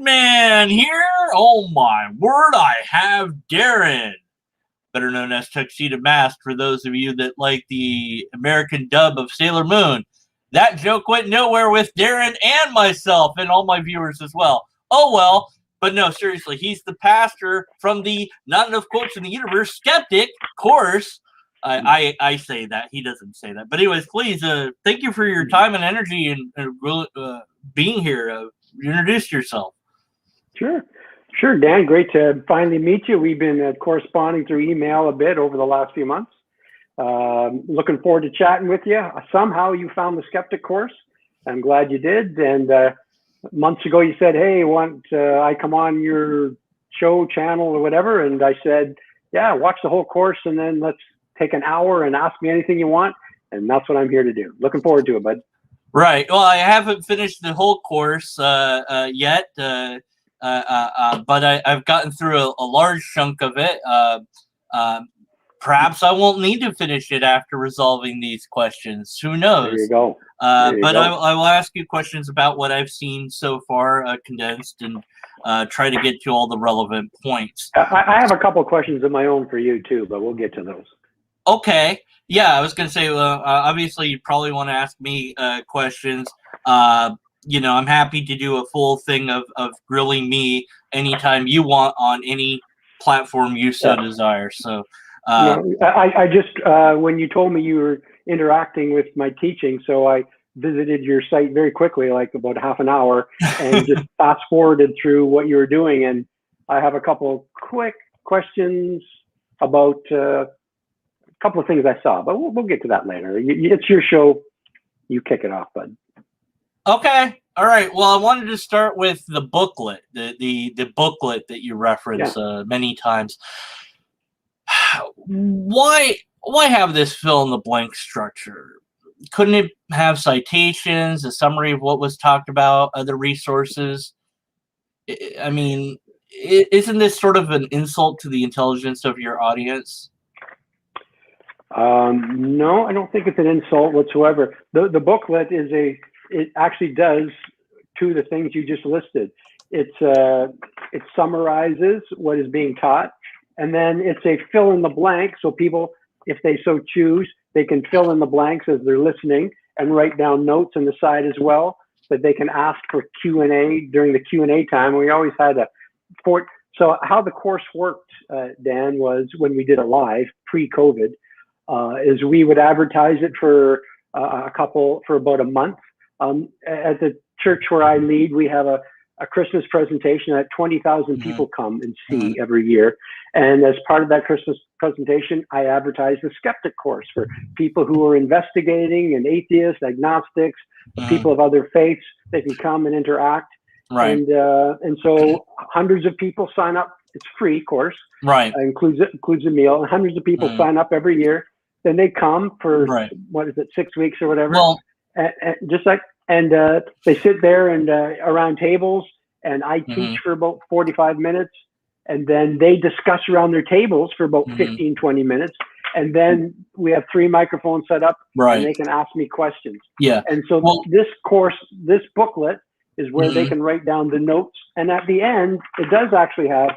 Man here. Oh my word, I have Darin, better known as Tuxedo Mask for those of you that like the American dub of Sailor Moon. That joke went nowhere with Darin and myself and all my viewers as well. Oh well, but no, seriously, he's the pastor from the Not Enough Quotes in the Universe Skeptic course. I say that. He doesn't say that. But anyways, please, thank you for your time and energy and being here. Introduce yourself. Sure, Dan. Great to finally meet you. We've been corresponding through email a bit over the last few months. Looking forward to chatting with you. Somehow you found the Skeptic course. I'm glad you did. And months ago you said, hey, want I come on your show, channel, or whatever? And I said, yeah, watch the whole course and then let's take an hour and ask me anything you want. And that's what I'm here to do. Looking forward to it, bud. Right. Well, I haven't finished the whole course yet, but I've gotten through a large chunk of it. Perhaps I won't need to finish it after resolving these questions. Who knows? There you go. I will ask you questions about what I've seen so far, condensed, and try to get to all the relevant points. I have a couple of questions of my own for you, too, but we'll get to those. Okay. Yeah, I was going to say, obviously, you probably want to ask me questions. I'm happy to do a full thing of grilling me anytime you want on any platform you so desire. So, I just, when you told me you were interacting with my teaching, so I visited your site very quickly, like about half an hour, and just fast forwarded through what you were doing. And I have a couple quick questions about couple of things I saw, but we'll get to that later. It's your show. You kick it off, bud. Okay. All right. Well, I wanted to start with the booklet, the booklet that you reference many times. Why have this fill in the blank structure? Couldn't it have citations, a summary of what was talked about, other resources? I mean, isn't this sort of an insult to the intelligence of your audience? No, I don't think it's an insult whatsoever. The booklet it actually does two of the things you just listed. It summarizes what is being taught, and then it's a fill in the blank. So people, if they so choose, they can fill in the blanks as they're listening and write down notes on the side as well that they can ask for Q&A during the Q&A time. We always had so how the course worked, Dan, was when we did it live pre-COVID. Is we would advertise it for about a month. At the church where I lead, we have a Christmas presentation that 20,000 people come and see every year. And as part of that Christmas presentation, I advertise the Skeptic course for people who are investigating and atheists, agnostics, people of other faiths. They can come and interact. Right. And so hundreds of people sign up. It's free course. Right. Includes a meal. Hundreds of people sign up every year. Then they come for what is it, 6 weeks or whatever. Well, and they sit there and around tables, and I teach for about 45 minutes, and then they discuss around their tables for about 15, 20 minutes, and then we have 3 microphones set up, and they can ask me questions. Yeah. And so this booklet is where they can write down the notes, and at the end, it does actually have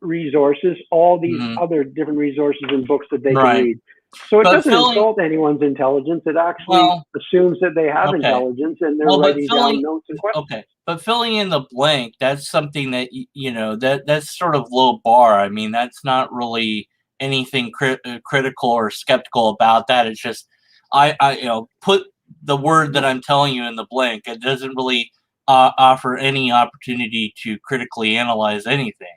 resources, all these other different resources and books that they can read. So it doesn't insult anyone's intelligence. It actually assumes that they have intelligence and they're writing down notes and questions. Okay, but filling in the blank, that's something that, that's sort of low bar. I mean, that's not really anything critical or skeptical about that. It's just, I put the word that I'm telling you in the blank. It doesn't really offer any opportunity to critically analyze anything.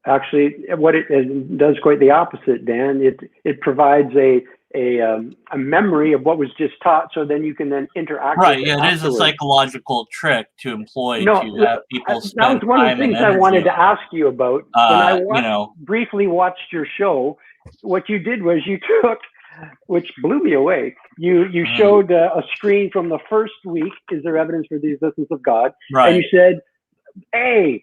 Actually, what it does quite the opposite, Dan. It provides a memory of what was just taught, so then you can then interact. Right. Yeah, it is a psychological trick to employ to have people spend time. That was one of the things I wanted to ask you about. When I briefly watched your show, what you did was you took, which blew me away. You showed a screen from the first week. Is there evidence for the existence of God? Right. And you said, A,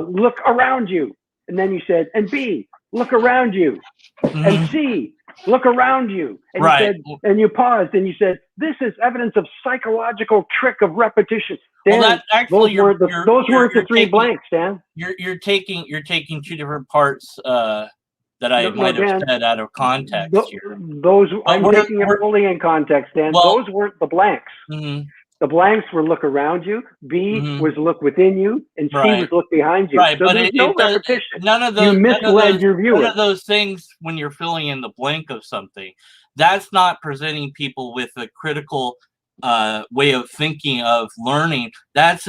look around you. And then you said, and B, look around you and see. Look around you. And you said, and you paused and you said, this is evidence of psychological trick of repetition. Dan, well, that's actually those weren't the three blanks, Dan. You're taking two different parts that I might have said out of context here. I'm taking it fully in context, Dan. Well, those weren't the blanks. The blanks were look around you, B was look within you, and C was look behind you. Right, so but there's no repetition. None of those, you misled your viewers. None of those things when you're filling in the blank of something, that's not presenting people with a critical way of thinking, of learning. That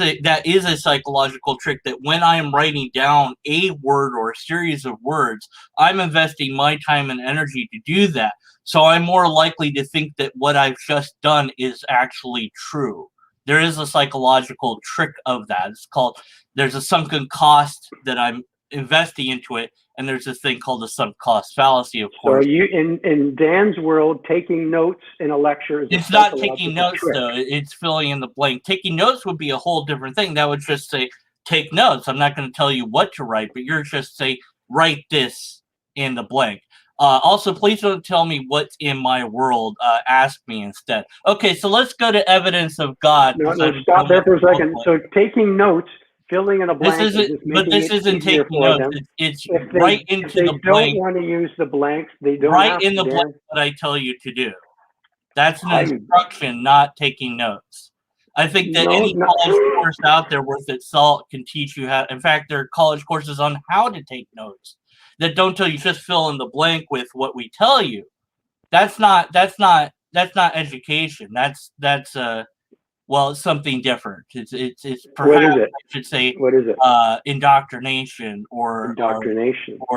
is a psychological trick, that when I am writing down a word or a series of words, I'm investing my time and energy to do that. So I'm more likely to think that what I've just done is actually true. There is a psychological trick of that. It's called, there's a sunken cost that I'm investing into it, and there's this thing called the sunk cost fallacy, of course. So you, in Dan's world, taking notes in a lecture is it's not taking notes, trick. Though. It's filling in the blank. Taking notes would be a whole different thing. That would just say, take notes. I'm not going to tell you what to write, but you're just say, write this in the blank. Also, please don't tell me what's in my world. Ask me instead. Okay, so let's go to evidence of God. No, stop there for a second. So taking notes, filling in a blank. This isn't taking notes. It's right into the blank. If they don't want to use the blanks, they don't right in the blank what I tell you to do. That's an instruction, not taking notes. I think that any college course out there worth its salt can teach you how. In fact, there are college courses on how to take notes that don't tell you just fill in the blank with what we tell you. That's not education. That's well, it's something different. It's perhaps I should say what is it? Indoctrination or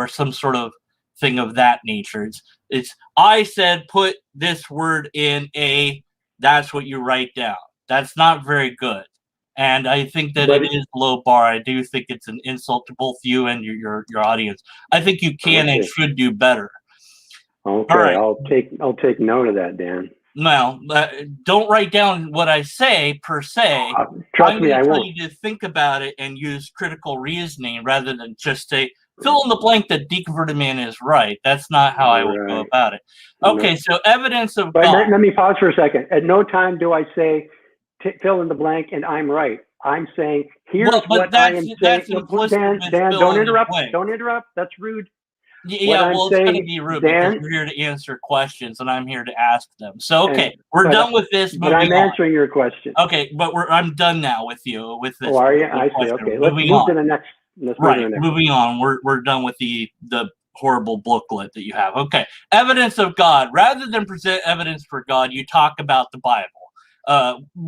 some sort of thing of that nature. It's I said put this word in a, that's what you write down. That's not very good. And I think that it is low bar. I do think it's an insult to both you and your audience. I think you can and should do better. Okay, right. I'll take note of that, Dan. Well, don't write down what I say per se. Trust me, I won't. I'm going to tell you to think about it and use critical reasoning rather than just say fill in the blank that deconverted man is right. That's not how I would go about it. Okay, so evidence of God. Let me pause for a second. At no time do I say fill in the blank and I'm right. I'm saying here's what I am saying. Dan, don't interrupt. Don't interrupt. That's rude. Yeah, well, it's going to be rude because you're here to answer questions and I'm here to ask them. So, okay, we're done with this. But I'm answering your question. Okay, but I'm done now with you with this. Oh, are you? I see. Okay, let's move to the next. Moving on. We're done with the horrible booklet that you have. Okay, evidence of God. Rather than present evidence for God, you talk about the Bible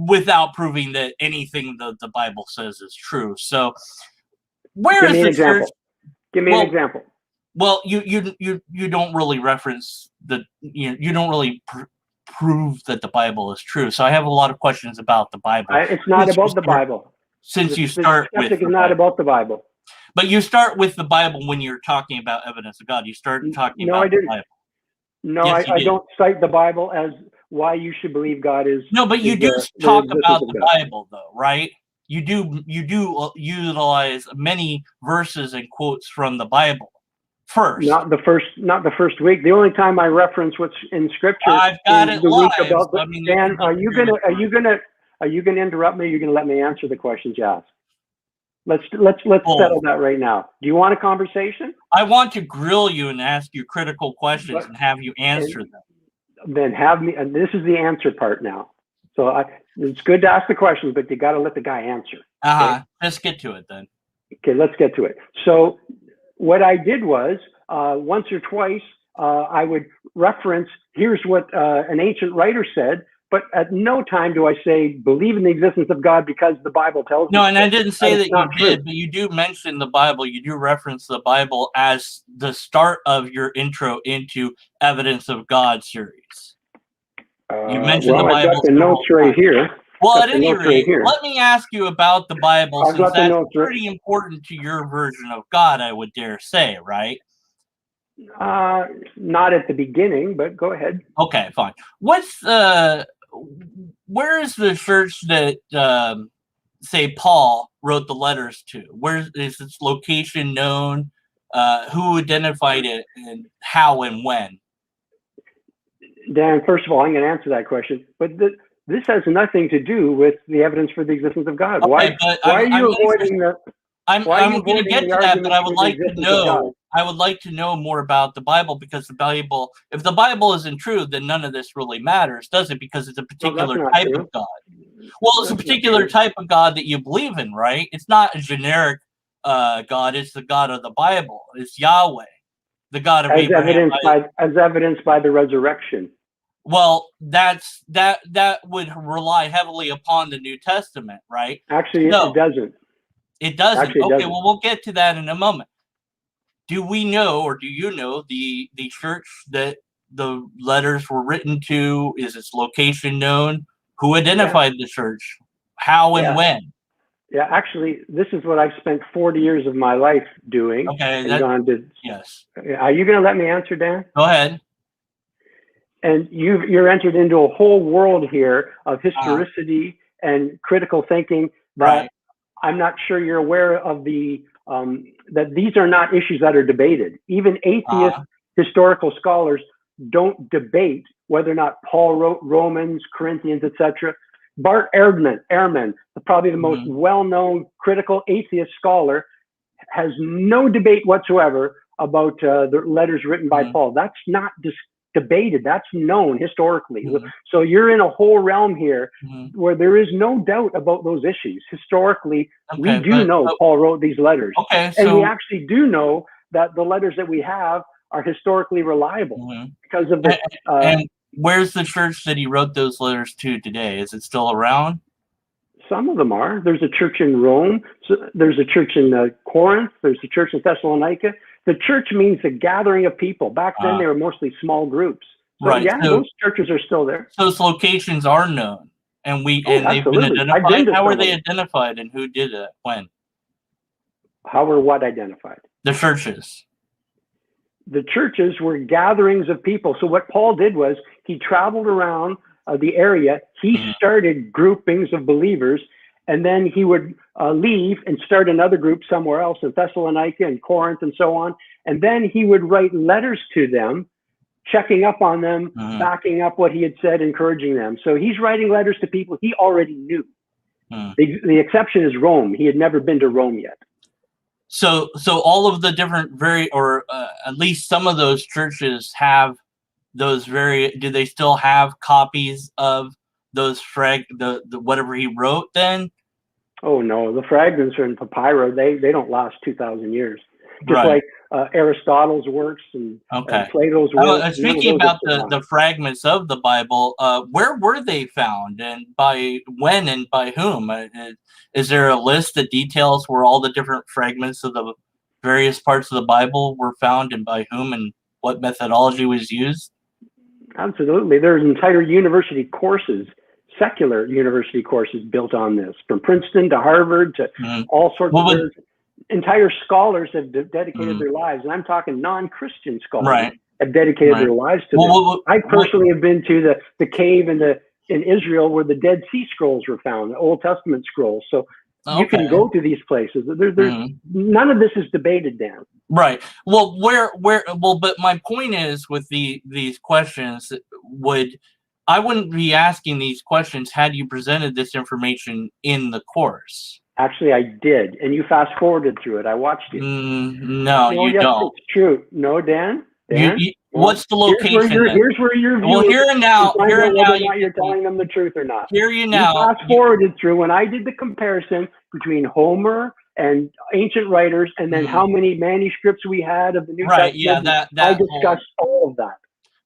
without proving that anything the Bible says is true. So, where is the church? Give me an example. Well, you don't really reference you don't really prove that the Bible is true. So I have a lot of questions about the Bible. It's not about the Bible. Since you start with skeptic is not about the Bible. But you start with the Bible when you're talking about evidence of God. You start talking about the Bible. No, yes, I don't cite the Bible as why you should believe God is. No, but you do talk about the Bible, though, right? You do utilize many verses and quotes from the Bible. First. Not the first week. The only time I reference what's in Scripture I've got is it the live. week about. I mean, Dan, are you gonna interrupt me? Or are you gonna let me answer the questions you ask? Let's settle that right now. Do you want a conversation? I want to grill you and ask you critical questions and have you answer them. Then have me. And this is the answer part now. So it's good to ask the questions, but you got to let the guy answer. Okay? Let's get to it then. Okay, let's get to it. So what I did was once or twice I would reference, here's what an ancient writer said, but at no time do I say believe in the existence of God because the Bible tells me. No, and I didn't say that you did, but you do mention the Bible. You do reference the Bible as the start of your intro into Evidence of God series. You mentioned the Bible. I've got the notes right here. Well, at any rate, let me ask you about the Bible, since that's pretty important to your version of God, I would dare say, right? Not at the beginning, but go ahead. Okay, fine. Where is the church that, say, Paul wrote the letters to? Where is its location known? who identified it and how and when? Dan, first of all, I'm going to answer that question, but this has nothing to do with the evidence for the existence of God. Okay, Why are you avoiding the? I'm going to get to that, but I would like to know. God? I would like to know more about the Bible, because the Bible, if the Bible isn't true, then none of this really matters, does it? Because it's a particular type of God. Well, it's a particular type of God that you believe in, right? It's not a generic God. It's the God of the Bible. It's Yahweh, the God of Abraham. As evidenced by the resurrection. Well, that would rely heavily upon the New Testament, right? Actually, it doesn't. It doesn't. Actually, okay, well, we'll get to that in a moment. Do we know, or do you know, the church that the letters were written to? Is its location known? Who identified the church? How and when? Yeah, actually, this is what I've spent 40 years of my life doing. Okay, yes. Are you going to let me answer, Dan? Go ahead. And you're entered into a whole world here of historicity and critical thinking that I'm not sure you're aware of that these are not issues that are debated. Even atheist historical scholars don't debate whether or not Paul wrote Romans, Corinthians, etc. Bart Ehrman, probably the most well-known critical atheist scholar, has no debate whatsoever about the letters written by Paul. That's not debated. That's known historically. So you're in a whole realm here where there is no doubt about those issues. Historically, we do know Paul wrote these letters. And we actually do know that the letters that we have are historically reliable because of the... and where's the church that he wrote those letters to today? Is it still around? Some of them are. There's a church in Rome. So there's a church in Corinth. There's a church in Thessalonica. The church means a gathering of people. Back then, they were mostly small groups. So, those churches are still there. Those locations are known, and they've been identified. How were they identified, and who did it? When? How were what identified? The churches. The churches were gatherings of people. So what Paul did was he traveled around the area. He started groupings of believers, and then he would leave and start another group somewhere else in Thessalonica and Corinth and so on. And then he would write letters to them, checking up on them, backing up what he had said, encouraging them. So he's writing letters to people he already knew. The exception is Rome. He had never been to Rome yet. So all of the different at least some of those churches have those do they still have copies of those the whatever he wrote then? Oh no, the fragments are in papyri. They don't last 2,000 years. Just like Aristotle's works and Plato's works. Speaking about the fragments of the Bible, where were they found, and by when and by whom? Is there a list that details where all the different fragments of the various parts of the Bible were found, and by whom, and what methodology was used? Absolutely. There's entire university courses, secular university courses built on this, from Princeton to Harvard to all sorts of entire scholars have dedicated their lives. And I'm talking non-Christian scholars have dedicated their lives to this. I personally have been to the cave in Israel where the Dead Sea Scrolls were found, the Old Testament scrolls. So you can go to these places. There's none of this is debated, Dan. Right. Well, but my point is with these questions, I wouldn't be asking these questions had you presented this information in the course. Actually, I did, and you fast forwarded through it. I watched you. No, you don't. It's true. No, Dan. What's the location? Here's where you're viewing. Well, here and now, you're telling them the truth or not. Hear you now. You fast forwarded through when I did the comparison between Homer and ancient writers, and then how many manuscripts we had of the New Testament. Yeah, I discussed all of that.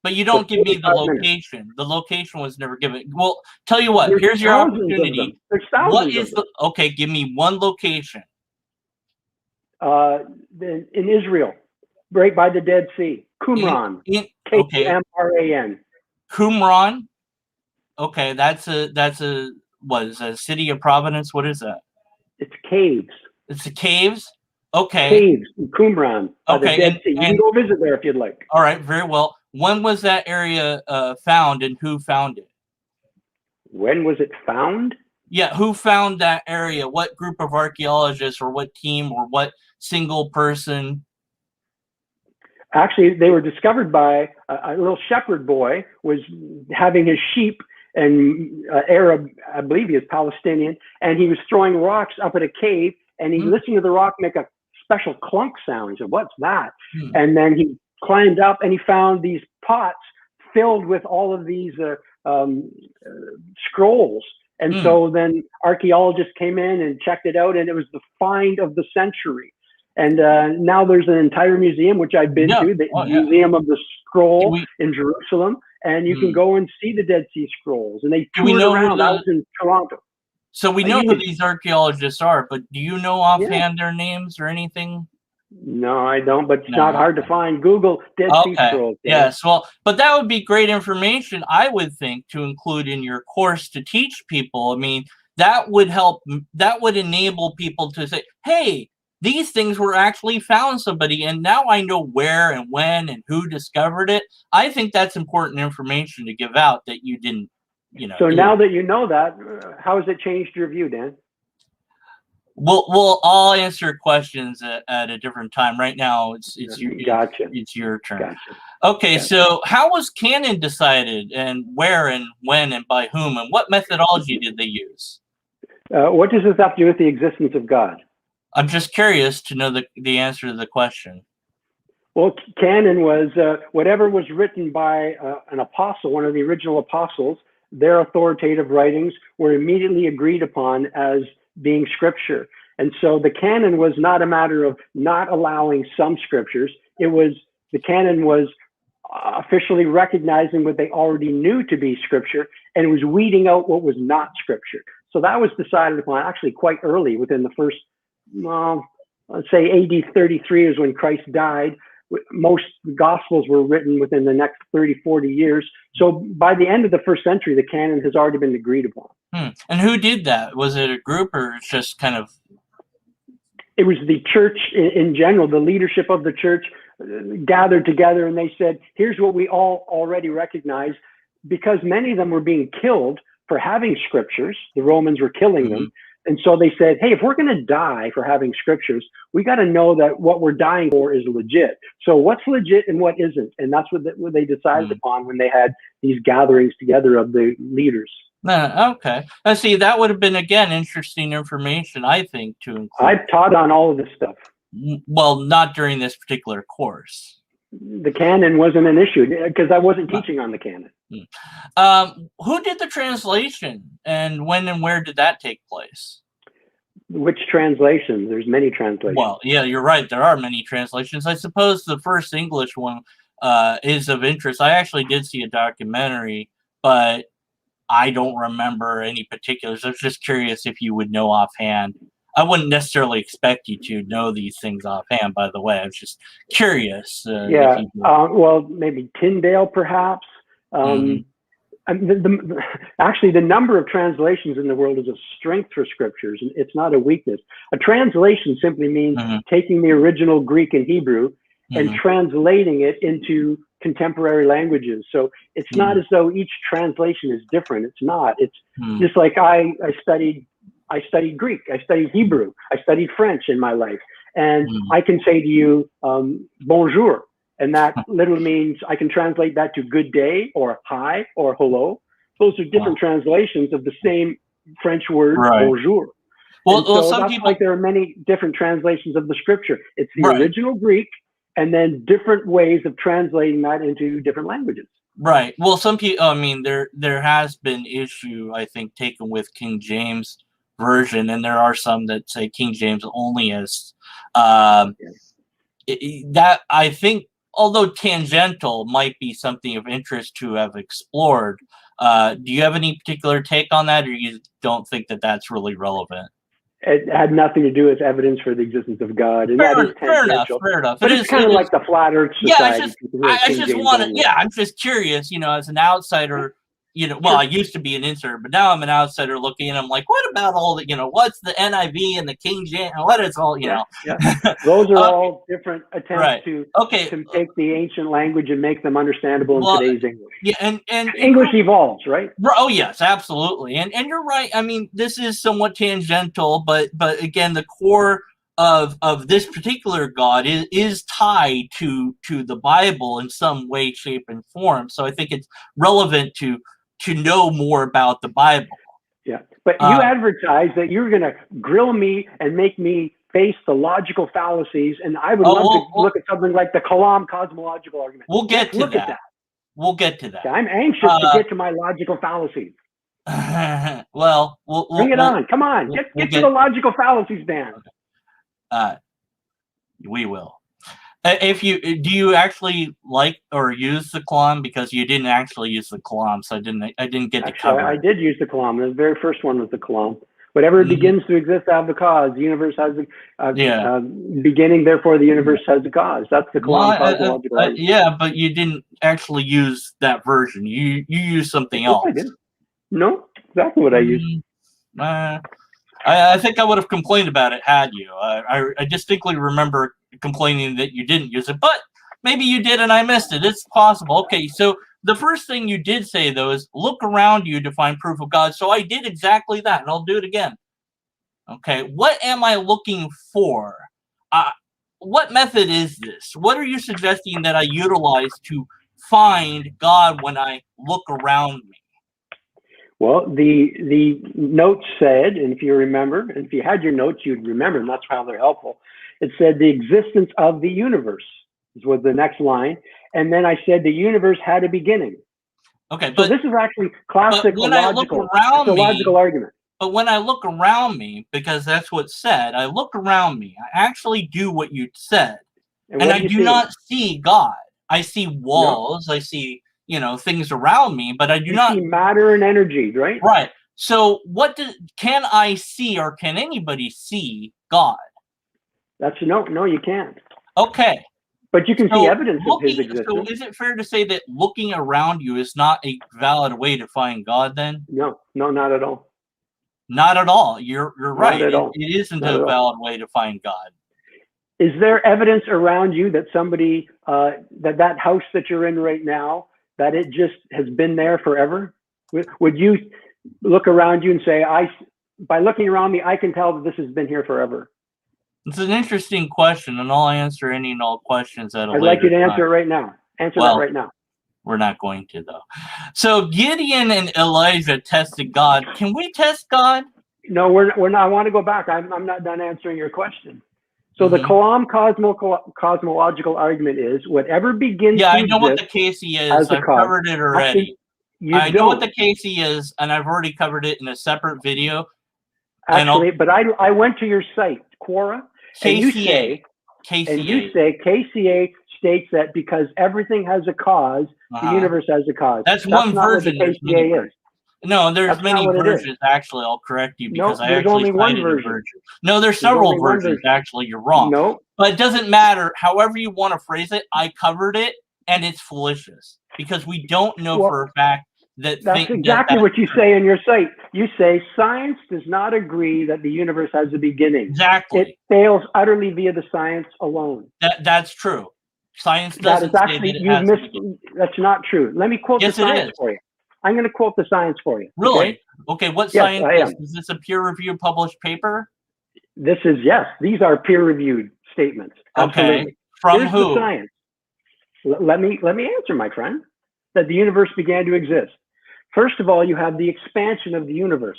But you don't give me the location. The location was never given. Well, tell you what. Here's your opportunity. There's thousands. Okay? Give me one location. In Israel, right by the Dead Sea, Qumran. Qumran. Qumran. Okay, that's a what is that, a city of Providence? What is that? It's caves. It's the caves. Okay. Caves in Qumran. Okay, you can go visit there if you'd like. All right, very well. When was that area found, and who found it? When was it found? Yeah, who found that area? What group of archaeologists, or what team, or what single person? Actually, they were discovered by a little shepherd boy was having his sheep, and Arab, I believe he is Palestinian, and he was throwing rocks up at a cave, and he listened to the rock make a special clunk sound. He said, "What's that?" And then he climbed up and he found these pots filled with all of these scrolls. And so then archaeologists came in and checked it out, and it was the find of the century. And now there's an entire museum, which I've been to, the Museum of the Scroll in Jerusalem, and you can go and see the Dead Sea Scrolls. And they toured around. I was in Toronto. So we know who these archaeologists are, but do you know offhand their names or anything? No, I don't, but it's not hard to find. Google Dead Sea Scrolls. Yes, well, but that would be great information, I would think, to include in your course to teach people. I mean, that would help, that would enable people to say, hey, these things were actually found somebody, and now I know where and when and who discovered it. I think that's important information to give out that you didn't, you know. So now that you know that, how has it changed your view, Dan? I'll answer questions at a different time. Right now, it's your turn. Gotcha. Okay, so how was canon decided, and where and when and by whom, and what methodology did they use? What does this have to do with the existence of God? I'm just curious to know the answer to the question. Well, canon was whatever was written by an apostle, one of the original apostles. Their authoritative writings were immediately agreed upon as being scripture. And so the canon was not a matter of not allowing some scriptures. The canon was officially recognizing what they already knew to be scripture, and it was weeding out what was not scripture. So that was decided upon actually quite early, within the first, let's say AD 33 is when Christ died. Most Gospels were written within the next 30, 40 years. So by the end of the first century, the canon has already been agreed upon. And who did that? Was it a group, or just kind of? It was the church in general. The leadership of the church gathered together, and they said, here's what we all already recognize, because many of them were being killed for having scriptures. The Romans were killing them. And so they said, hey, if we're going to die for having scriptures, we got to know that what we're dying for is legit. So what's legit and what isn't? And that's what they decided upon when they had these gatherings together of the leaders. Okay. Let's see, that would have been, again, interesting information, I think, to include. I've taught on all of this stuff. Well, not during this particular course. The canon wasn't an issue because I wasn't teaching on the canon. Who did the translation, and when and where did that take place? Which translations? There's many translations. Well, yeah, you're right. There are many translations. I suppose the first English one is of interest. I actually did see a documentary, but I don't remember any particulars. I was just curious if you would know offhand. I wouldn't necessarily expect you to know these things offhand, by the way. I was just curious. Well, maybe Tyndale, perhaps. Actually, the number of translations in the world is a strength for scriptures, and it's not a weakness. A translation simply means taking the original Greek and Hebrew and translating it into contemporary languages. So it's not as though each translation is different. It's not. It's just like I studied Greek, I studied Hebrew, I studied French in my life, and I can say to you, bonjour. And that literally means I can translate that to good day or hi or hello. Those are different translations of the same French word, bonjour. Well, so some people, like, there are many different translations of the scripture. It's the original Greek, and then different ways of translating that into different languages. Right. Well, some people, I mean, there has been issue, I think, taken with King James version, and there are some that say King James only is that, I think, although tangential, might be something of interest to have explored. Do you have any particular take on that, or you don't think that that's really relevant? It had nothing to do with evidence for the existence of God. And fair enough. But it's kind of like the flat Earth society. I'm just curious, as an outsider, well, I used to be an insider, but now I'm an outsider looking, and I'm like, what about all the, what's the NIV and the King James? What is all, Those are all different attempts to take the ancient language and make them understandable in today's English. Yeah, and English evolves, right? Oh, yes, absolutely. And you're right. I mean, this is somewhat tangential, but again, the core of this particular God is tied to the Bible in some way, shape, and form. So I think it's relevant to know more about the Bible. Yeah, but you advertised that you were going to grill me and make me face the logical fallacies, and I would love to look at something like the Kalam cosmological argument. We'll get to look that. At that. We'll get to that. Yeah, I'm anxious to get to my logical fallacies. Well, bring it on. Come on, get to the logical fallacies, Dan. We will. Do you actually like or use the Kalam? Because you didn't actually use the Kalam, so I didn't get to cover it. I did use the Kalam. The very first one was the Kalam. Whatever begins to exist out of the cause, the universe has a beginning, therefore the universe has a cause. That's the Kalam cosmological argument. Yeah, but you didn't actually use that version. You used something else. I did. No, exactly what I used. I think I would have complained about it had you. I distinctly remember complaining that you didn't use it, but maybe you did and I missed it. It's possible. Okay, so the first thing you did say, though, is look around you to find proof of God. So I did exactly that, and I'll do it again. Okay, what am I looking for? What method is this? What are you suggesting that I utilize to find God when I look around me? Well, the notes said, and if you remember, and if you had your notes, you'd remember, and that's how they're helpful. It said the existence of the universe was the next line. And then I said the universe had a beginning. Okay, so this is actually classic logical argument. But when I look around me, because that's what's said, I look around me, I actually do what you said. And I do not see God. I see walls, I see, things around me, but I do not see matter and energy, right? Right. So can I see, or can anybody see God? That's no, you can't. Okay. But you can see evidence of his existence. So is it fair to say that looking around you is not a valid way to find God then? No, not at all. Not at all. You're right. Not at all. It isn't a valid way to find God. Is there evidence around you that somebody, that house that you're in right now, that it just has been there forever? Would you look around you and say, by looking around me, I can tell that this has been here forever? It's an interesting question, and I'll answer any and all questions at a later time. I'd like you to answer it right now. Answer that right now. We're not going to, though. So Gideon and Elijah tested God. Can we test God? No, we're not. I want to go back. I'm not done answering your question. So the Kalam cosmological argument is whatever begins. Yeah, I know what the Casey is. I've covered it already. I know what the Casey is, and I've already covered it in a separate video. Actually, but I went to your site, Quora, and you say KCA states that because everything has a cause, the universe has a cause. That's one version. What the KCA is. No, there's many versions. Actually, I'll correct you because I actually only one cited version. a version. No, there's several versions. Actually, you're wrong. No, but it doesn't matter. However you want to phrase it, I covered it, and it's fallacious because we don't know for a fact that. That's exactly what you say in your site. You say science does not agree that the universe has a beginning. Exactly. It fails utterly via the science alone. That's true. Science doesn't say that it has That's not true. Let me quote the science for you. I'm going to quote the science for you. Really? Okay. What science is this? A peer-reviewed published paper? This is, yes. These are peer-reviewed statements. Absolutely. Okay. From Here's who? The science. Let me answer, my friend. That the universe began to exist. First of all, you have the expansion of the universe.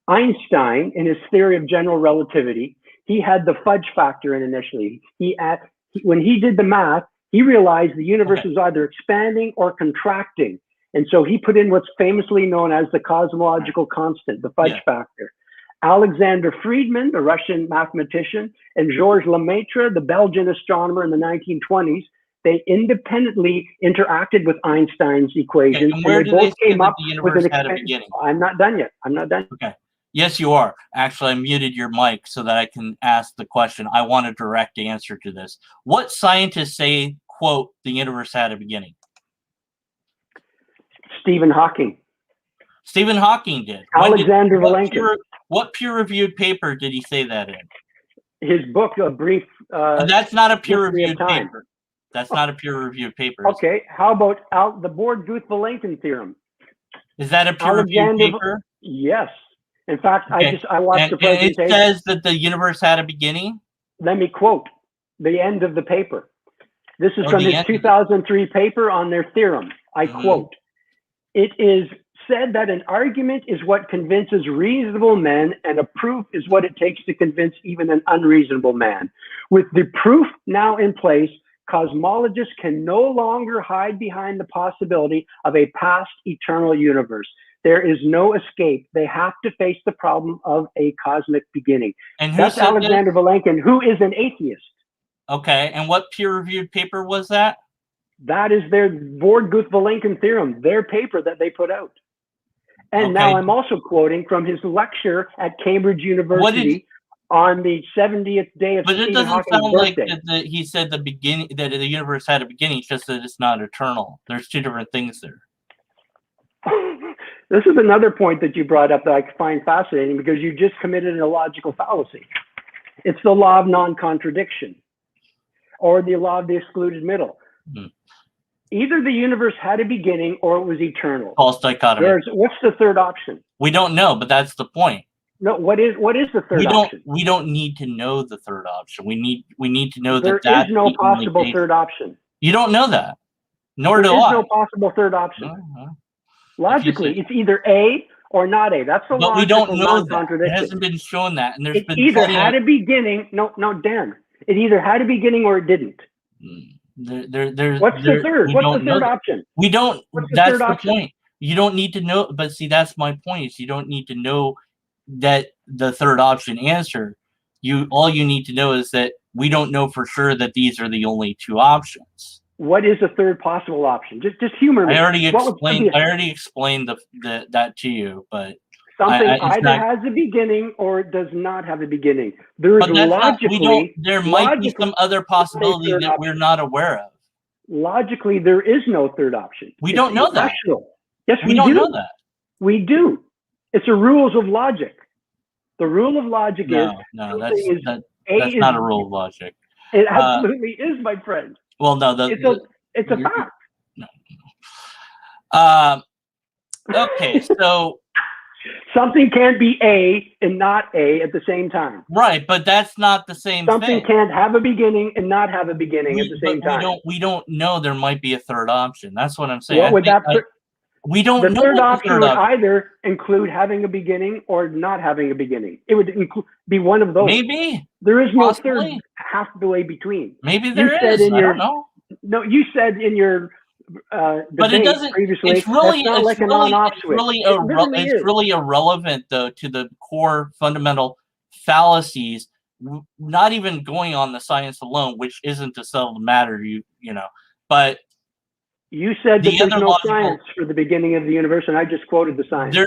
Einstein, in his theory of general relativity, he had the fudge factor in initially. When he did the math, he realized the universe was either expanding or contracting. And so he put in what's famously known as the cosmological constant, the fudge factor. Alexander Friedman, the Russian mathematician, and Georges Lemaitre, the Belgian astronomer in the 1920s, they independently interacted with Einstein's equations. And where they both came up the universe with had a beginning? I'm not done yet. Okay. Yes, you are. Actually, I muted your mic so that I can ask the question. I want a direct answer to this. What scientists say, quote, the universe had a beginning? Stephen Hawking. Stephen Hawking did. Alexander Vilenkin. What peer-reviewed paper did he say that in? His book, A Brief... that's not a peer-reviewed paper. That's not a peer-reviewed paper. Okay, how about the Born-Guth-Vilenkin theorem? Is that a peer-reviewed paper? Yes. In fact, Okay. I watched the And it presentation. says that the universe had a beginning. Let me quote the end of the paper. This is from the his end. 2003 paper on their theorem. I quote, "It is said that an argument is what convinces reasonable men, and a proof is what it takes to convince even an unreasonable man. With the proof now in place, cosmologists can no longer hide behind the possibility of a past eternal universe. There is no escape. They have to face the problem of a cosmic beginning." And who That's said Alexander Vilenkin, who is an atheist. Okay, and what peer-reviewed paper was that? That is their Borguth-Vilenkin theorem, their paper that they put out. And now I'm also quoting from his lecture at Cambridge University on the 70th day of Stephen Hawking's birthday. Like that he said that the universe had a beginning, it's just that it's not eternal. There's two different things there. This is another point that you brought up that I find fascinating, because you just committed a logical fallacy. It's the law of non-contradiction, or the law of the excluded middle. Either the universe had a beginning or it was eternal. False dichotomy. What's the third option? We don't know, but that's the point. No, what is the third option? We don't need to know the third option. We need to know there that is no possible third option. You don't know that. Nor do I. There is no possible third option. Logically, it's either A or not A. That's the logic. But we don't know that. It It hasn't been shown that, and there's been either had a beginning. No, Dan. It either had a beginning or it didn't. What's the third? What's the third option? We don't. That's the point. You don't need to know. But see, that's my point. Is you don't need to know that the third option answer. All you need to know is that we don't know for sure that these are the only two options. What is a third possible option? Just humor me. I already explained that to you, but something either has a beginning or it does not have a beginning. There is there might be some other possibility that we're not aware of. Logically, there is no third option. We don't know that. Yes, we don't do. know that. We do. It's a rules of logic. The rule of logic is that's not a rule of logic. It absolutely is, my friend. Well, no, it's a fact. No. Okay, so something can't be A and not A at the same time. Right, but that's not the same Something thing. Can't have a beginning and not have a beginning at the same time. We don't know there might be a third option. That's what I'm saying. What would we don't know. The third option would either include having a beginning or not having a beginning. It would be one of those. Maybe. There is no third halfway between. Maybe there is. I don't know. No, you said in your but it doesn't. Previously, it's really irrelevant though to the core fundamental fallacies. Not even going on the science alone, which isn't to settle the matter. You know, but you said that there's no science for the beginning of the universe, and I just quoted the science.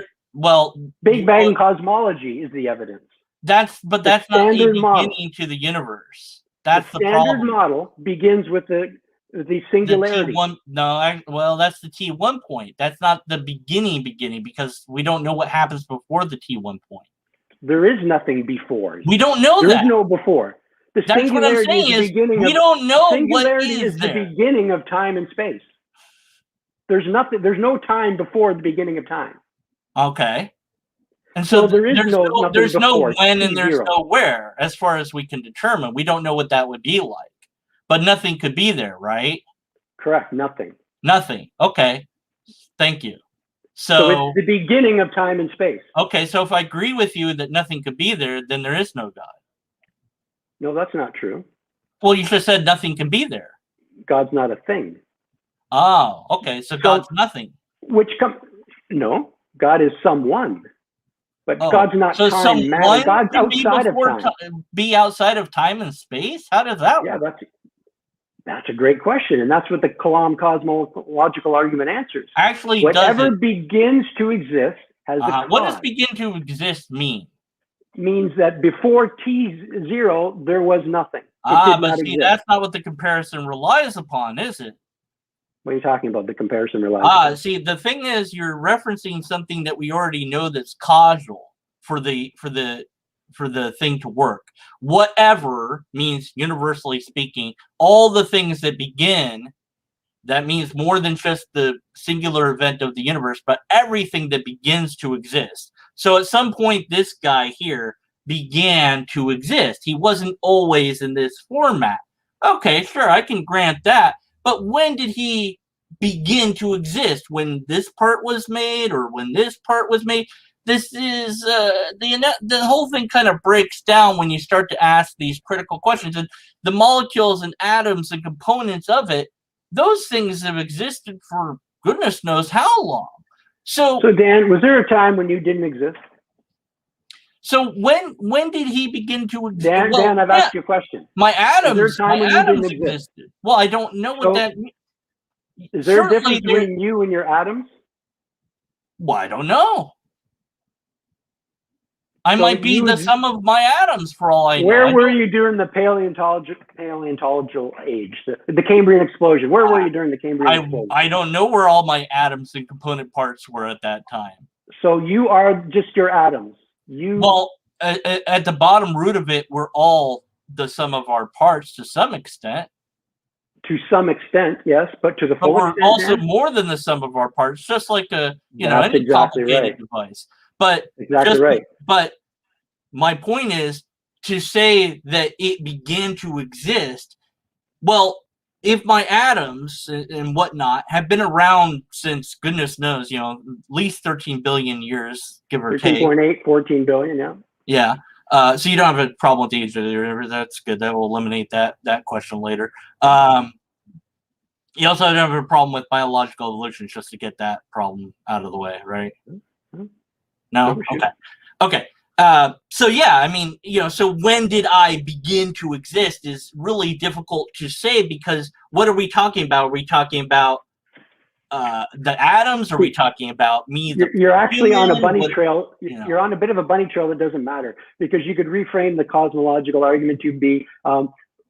Big Bang cosmology is the evidence. That's not a beginning to the universe. That's the problem. Standard model begins with the singularity. That's the T1 point. That's not the beginning because we don't know what happens before the T1 point. There is nothing before. We don't know that. There is no before. That's what I'm saying is we don't know what is the beginning of time and space. There's nothing. There's no time before the beginning of time. Okay. And so there's no when and there's no where, as far as we can determine. We don't know what that would be like. But nothing could be there, right? Correct. Nothing. Nothing. Okay. Thank you. So it's the beginning of time and space. Okay. So if I agree with you that nothing could be there, then there is no God. No, that's not true. Well, you just said nothing can be there. God's not a thing. Oh, okay. So God's nothing. No, God is someone. But God's not time, matter. God's outside of time. Be outside of time and space? How does that work? Yeah, that's a great question. And that's what the Kalam cosmological argument answers. Actually, whatever begins to exist has a cause. What does begin to exist mean? Means that before T0, there was nothing. But see, that's not what the comparison relies upon, is it? What are you talking about? The comparison relies upon? See, the thing is, you're referencing something that we already know that's causal for the thing to work. Whatever means, universally speaking, all the things that begin. That means more than just the singular event of the universe, but everything that begins to exist. So at some point, this guy here began to exist. He wasn't always in this format. Okay, sure, I can grant that. But when did he begin to exist? When this part was made, or when this part was made? This is the whole thing kind of breaks down when you start to ask these critical questions. And the molecules and atoms and components of it, those things have existed for goodness knows how long. So Dan, was there a time when you didn't exist? So when did he begin to exist? Dan, I've asked you a question. My atoms exist? existed. Well, I don't know what that means. Is there a difference between you and your atoms? Well, I don't know. I might be the sum of my atoms for all I know. Where were you during the paleontological age, the Cambrian explosion? Where were you during the Cambrian explosion? I don't know where all my atoms and component parts were at that time. So you are just your atoms. Well, at the bottom root of it, we're all the sum of our parts to some extent. To some extent, yes, but to the full extent, we're also more than the sum of our parts, just like any complicated device. But But my point is to say that it began to exist. Well, if my atoms and whatnot have been around since goodness knows, at least 13 billion years, give or take. 13.8, 14 billion, yeah. Yeah. So you don't have a problem with the age of the universe. That's good. That will eliminate that question later. You also don't have a problem with biological evolution, just to get that problem out of the way, right? No? Okay. So yeah, I mean, so when did I begin to exist is really difficult to say, because what are we talking about? Are we talking about the atoms? Are we talking about me? You're actually on a bunny trail. You're on a bit of a bunny trail that doesn't matter, because you could reframe the cosmological argument to be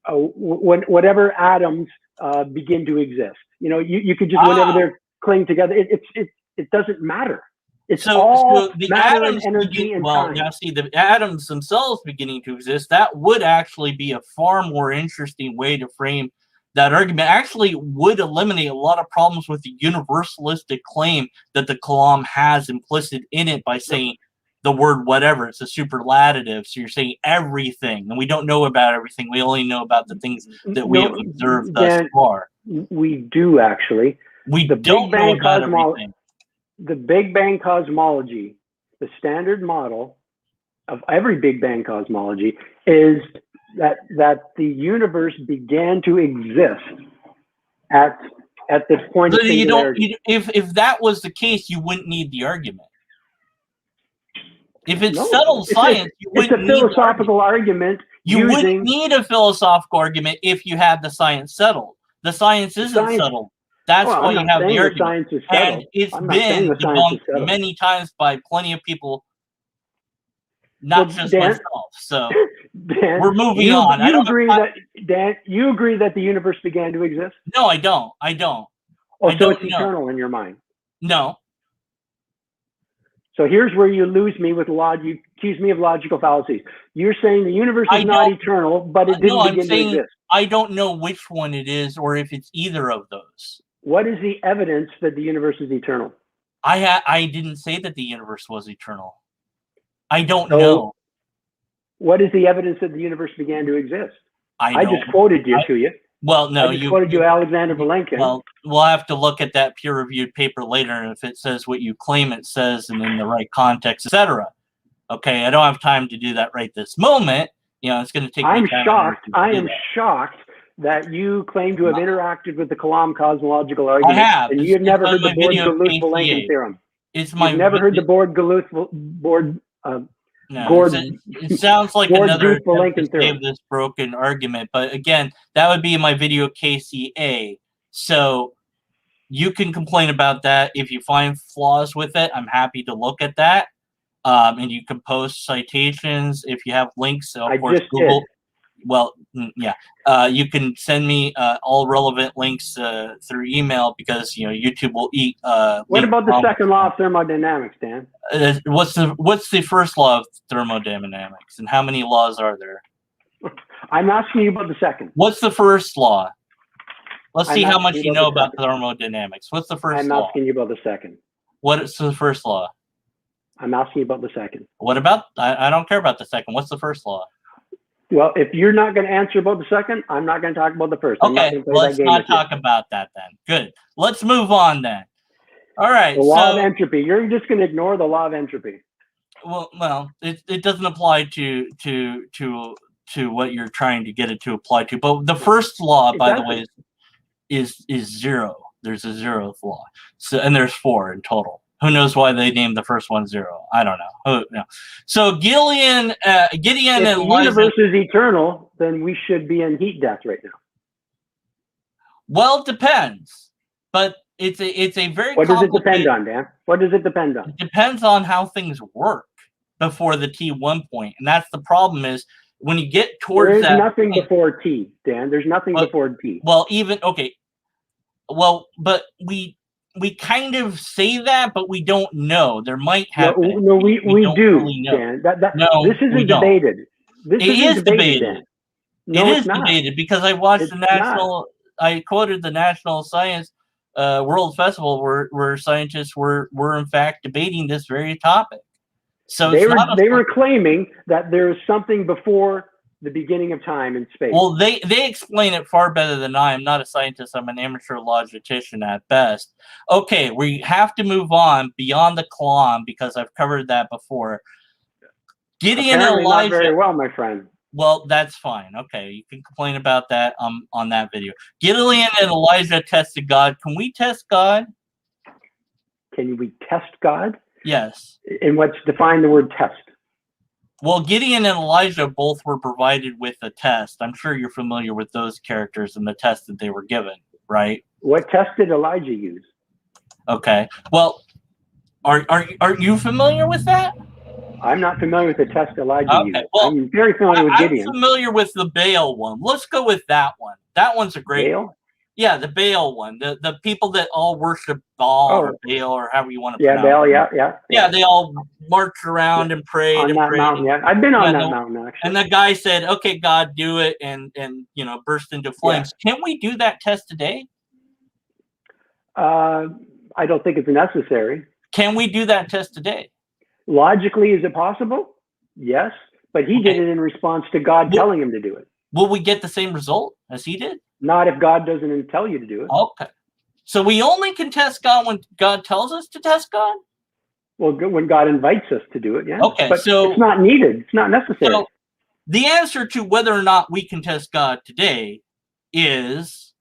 whatever atoms begin to exist. You could just, whenever they're cling together, it doesn't matter. It's all the matter atoms and energy and time. Now see, the atoms themselves beginning to exist, that would actually be a far more interesting way to frame that argument. Actually would eliminate a lot of problems with the universalistic claim that the Kalam has implicit in it by saying the word whatever. It's a superlative, so you're saying everything, and we don't know about everything. We only know about the things that we have observed thus far. We do, actually. We don't know about everything. The Big Bang cosmology, the standard model of every Big Bang cosmology, is that the universe began to exist at this point of singularity. If that was the case, you wouldn't need the argument. If it's settled science, you wouldn't need a philosophical argument. You wouldn't need a philosophical argument if you had the science settled. The science isn't settled. That's why you have the argument. And it's been debunked many times by plenty of people, not just myself. So Dan, we're moving on. You agree that the universe began to exist? No, I don't. Oh, so it's eternal in your mind? No. So here's where you lose me with you accuse me of logical fallacies. You're saying the universe is not eternal, but it didn't begin to exist. I don't know which one it is, or if it's either of those. What is the evidence that the universe is eternal? I didn't say that the universe was eternal. I don't know. What is the evidence that the universe began to exist? I just quoted to you. Well, no, I just quoted you Alexander Vilenkin. Well, we'll have to look at that peer-reviewed paper later, and if it says what you claim it says and in the right context, etc. Okay, I don't have time to do that right this moment. It's going to take. I am shocked that you claim to have interacted with the Kalam cosmological argument. I have. And you've never heard the Borde-Galuth-Vilenkin theorem. You've never heard the Borde-Galuth it sounds like another attempt to save this broken argument, but again, that would be my video KCA. So you can complain about that. If you find flaws with it, I'm happy to look at that. And you can post citations if you have links. So of course, Google. Well, yeah. You can send me all relevant links through email, because YouTube will eat. What about the second law of thermodynamics, Dan? What's the first law of thermodynamics, and how many laws are there? I'm asking you about the second. What's the first law? Let's see how much you know about thermodynamics. What's the first law? I'm asking you about the second. What is the first law? I'm asking about the second. What about? I don't care about the second. What's the first law? Well, if you're not going to answer about the second, I'm not going to talk about the first. I'm not Okay, going to play let's that game not with you. talk about that then. Good. Let's move on then. All right. The law of entropy. You're just going to ignore the law of entropy. Well, it doesn't apply to what you're trying to get it to apply to. But the first law, by the way, is zero. There's a zeroth law. So, and there's 4 in total. Who knows why they named the first one 0? I don't know. No. So Gideon if and the universe is eternal, then we should be in heat death right now. Well, it depends, but it's a very. What does it depend on, Dan? What does it depend on? It depends on how things work before the T1 point, and that's the problem. Is when you get towards that. There's nothing before T, Dan. There's nothing before T. Well, okay. Well, but we kind of say that, but we don't know. There might have been. No, we do, really Dan. No, this isn't debated. This isn't debated, Dan. No, it is debated because I watched I quoted the National Science World Festival where scientists were in fact debating this very topic. So they were claiming that there is something before the beginning of time in space. Well, they explain it far better than I. I'm not a scientist. I'm an amateur logician at best. Okay, we have to move on beyond the Kalam because I've covered that before. Gideon and Elijah. Not very well, my friend. Well, that's fine. Okay, you can complain about that on that video. Gideon and Elijah tested God. Can we test God? Can we test God? Yes. And what's define the word test? Well, Gideon and Elijah both were provided with a test. I'm sure you're familiar with those characters and the test that they were given, right? What test did Elijah use? Okay. Well, are you familiar with that? I'm not familiar with the test Elijah used. Well, I'm very familiar with Gideon. I'm familiar with the Baal one. Let's go with that one. That one's a great Baal? one. Yeah, the Baal one. The people that all worship Baal or Baal or however you want to pronounce Baal, it. Yeah, they all marched around and prayed on that mountain. Yeah, I've been on that mountain actually. And the guy said, "Okay, God, do it," and burst into flames. Yeah. Can we do that test today? I don't think it's necessary. Can we do that test today? Logically, is it possible? Yes, but he did it in response to God telling him to do it. Will we get the same result as he did? Not if God doesn't tell you to do it. Okay. So we only can test God when God tells us to test God? Well, when God invites us to do it, yeah. Okay, but so it's not needed. It's not necessary. So the answer to whether or not we can test God today is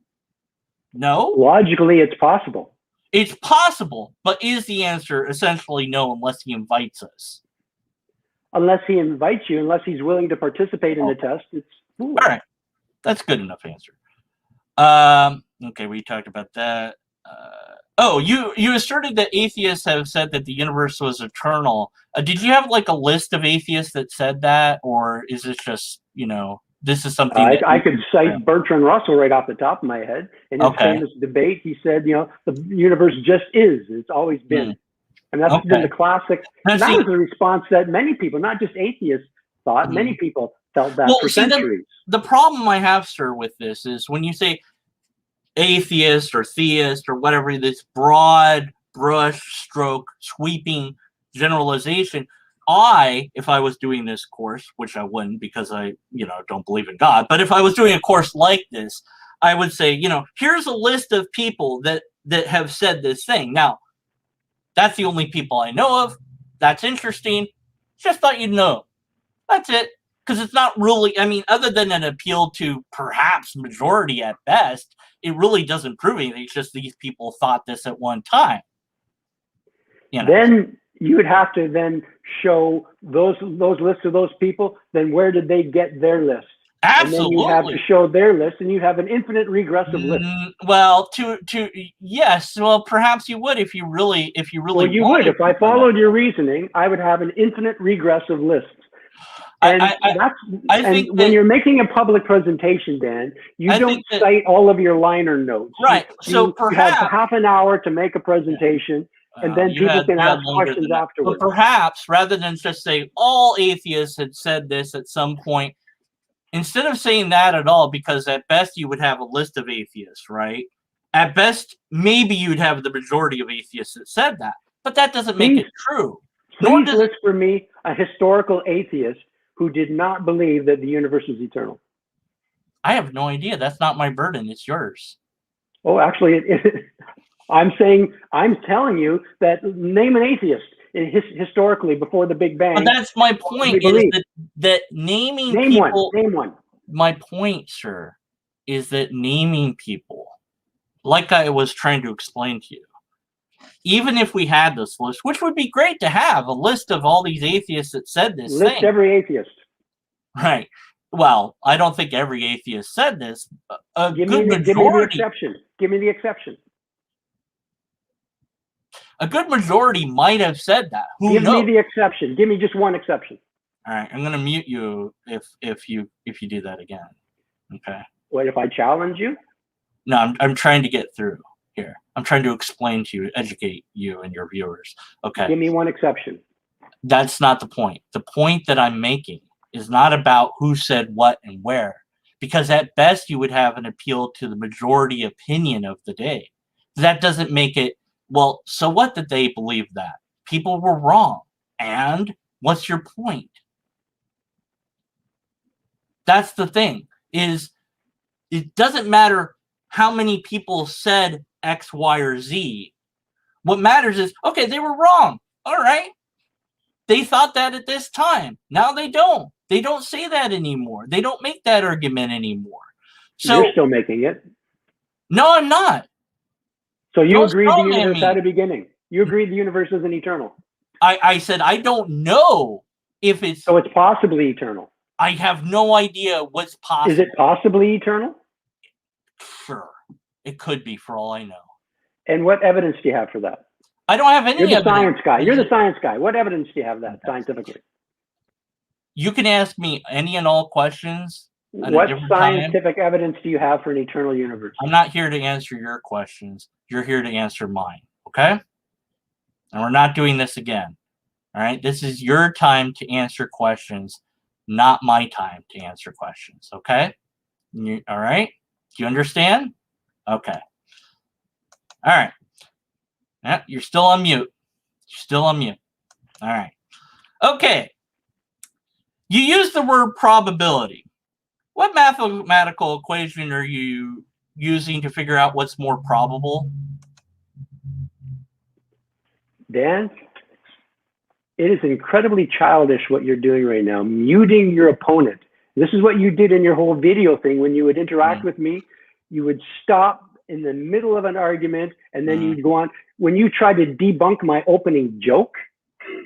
no. Logically, it's possible. It's possible, but is the answer essentially no unless he invites us? Unless he invites you, unless he's willing to participate in the test, it's foolish. All right. That's good enough answer. Okay, we talked about that. You asserted that atheists have said that the universe was eternal. Did you have like a list of atheists that said that, or is this just, this is something I could cite Bertrand Russell right off the top of my head. In his famous debate, he said, the universe just is. It's always been. And that's been the classic. And that was a response that many people, not just atheists, thought. Many people felt that for centuries. The problem I have, sir, with this is when you say atheist or theist or whatever, this broad brush stroke sweeping generalization, if I was doing this course, which I wouldn't because I, don't believe in God, but if I was doing a course like this, I would say, here's a list of people that have said this thing. Now, that's the only people I know of. That's interesting. Just thought you'd know. That's it. Because it's not really, other than an appeal to perhaps majority at best, it really doesn't prove anything. It's just these people thought this at one time. Then you would have to then show those lists of those people. Then where did they get their list? Absolutely. And then you have to show their list, and you have an infinite regressive list. Well, yes. Well, perhaps you would if you really. Well, you would. If I followed your reasoning, I would have an infinite regressive list. And when you're making a public presentation, Dan, you don't cite all of your liner notes. Right. You have half an hour to make a presentation, and then people can ask questions afterwards. But perhaps, rather than just say all atheists had said this at some point, instead of saying that at all, because at best you would have a list of atheists, right? At best, maybe you'd have the majority of atheists that said that. But that doesn't make it true. Nor Please list for me a historical atheist who did not believe that the universe is eternal. I have no idea. That's not my burden. It's yours. Oh, actually, I'm telling you that name an atheist historically before the Big Bang. But that's my point, is that naming people. Name one. My point, sir, is that naming people, like I was trying to explain to you, even if we had this list, which would be great to have, a list of all these atheists that said this thing. List every atheist. Right. Well, I don't think every atheist said this. Give me the exception. Give me the exception. A good majority might have said that. Who knows? Give me the exception. Give me just one exception. All right, I'm going to mute you if you do that again. Okay. What if I challenge you? No, I'm trying to get through here. I'm trying to explain to you, educate you and your viewers. Okay. Give me one exception. That's not the point. The point that I'm making is not about who said what and where, because at best you would have an appeal to the majority opinion of the day. That doesn't make it, well, so what that they believe that? People were wrong. And what's your point? That's the thing, is it doesn't matter how many people said X, Y, or Z. What matters is, okay, they were wrong. All right. They thought that at this time. Now they don't. They don't say that anymore. They don't make that argument anymore. So you're still making it. No, I'm not. So you agreed the universe had a beginning. You agreed the universe isn't eternal. I said I don't know if it's... So it's possibly eternal. I have no idea what's possible. Is it possibly eternal? Sure. It could be, for all I know. And what evidence do you have for that? I don't have any evidence. You're the science guy. You're the science guy. What evidence do you have that scientifically? You can ask me any and all questions. What scientific evidence do you have for an eternal universe? I'm not here to answer your questions. You're here to answer mine, okay? And we're not doing this again, all right? This is your time to answer questions, not my time to answer questions, okay? All right? Do you understand? Okay. All right. Yeah, you're still on mute. You're still on mute. All right. Okay. You use the word probability. What mathematical equation are you using to figure out what's more probable? Dan, it is incredibly childish what you're doing right now, muting your opponent. This is what you did in your whole video thing. When you would interact with me, you would stop in the middle of an argument, and then you'd go on. When you tried to debunk my opening joke.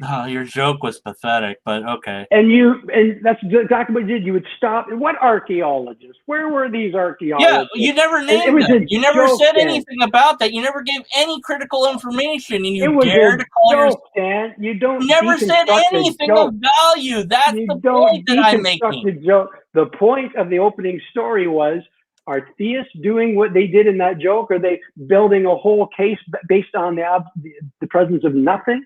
Oh, your joke was pathetic, but okay. And that's exactly what you did. You would stop. What archaeologists? Where were these archaeologists? Yeah, you never named them. You never said anything about that. You never gave any critical information, and you dared to call yourself. Dan. You don't. You never said anything of value. That's the point that I'm making. The point of the opening story was, are theists doing what they did in that joke? Are they building a whole case based on the presence of nothing?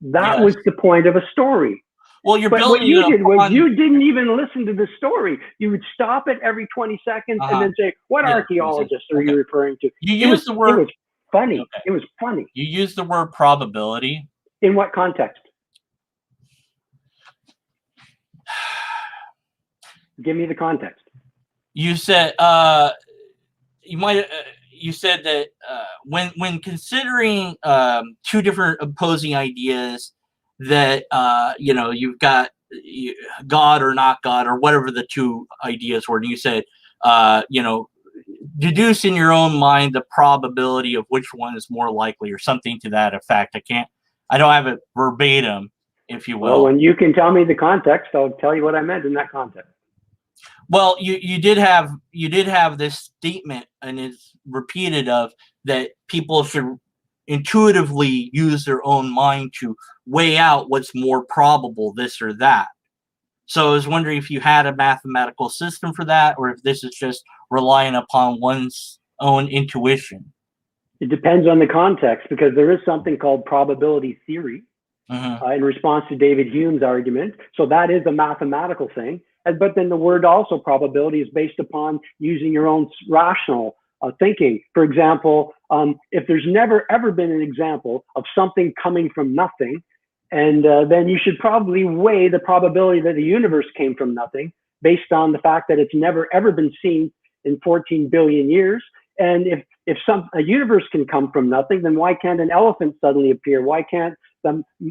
That was the point of a story. Well, you're building. What you did was you didn't even listen to the story. You would stop it every 20 seconds and then say, "What archaeologists are you referring to?" You used the word. It was funny. Okay. It was funny. You used the word probability. In what context? Give me the context. You said you said that when considering two different opposing ideas, that you've got God or not God, or whatever the two ideas were, and you said deduce in your own mind the probability of which one is more likely, or something to that effect. I don't have it verbatim, if you will. Well, when you can tell me the context, I'll tell you what I meant in that context. Well, you did have this statement, and it's repeated, of that people should intuitively use their own mind to weigh out what's more probable, this or that. So I was wondering if you had a mathematical system for that, or if this is just relying upon one's own intuition. It depends on the context, because there is something called probability theory in response to David Hume's argument. So that is a mathematical thing. But then the word also probability is based upon using your own rational thinking. For example, if there's never ever been an example of something coming from nothing And then you should probably weigh the probability that the universe came from nothing based on the fact that it's never ever been seen in 14 billion years. And if a universe can come from nothing, then why can't an elephant suddenly appear? Why can't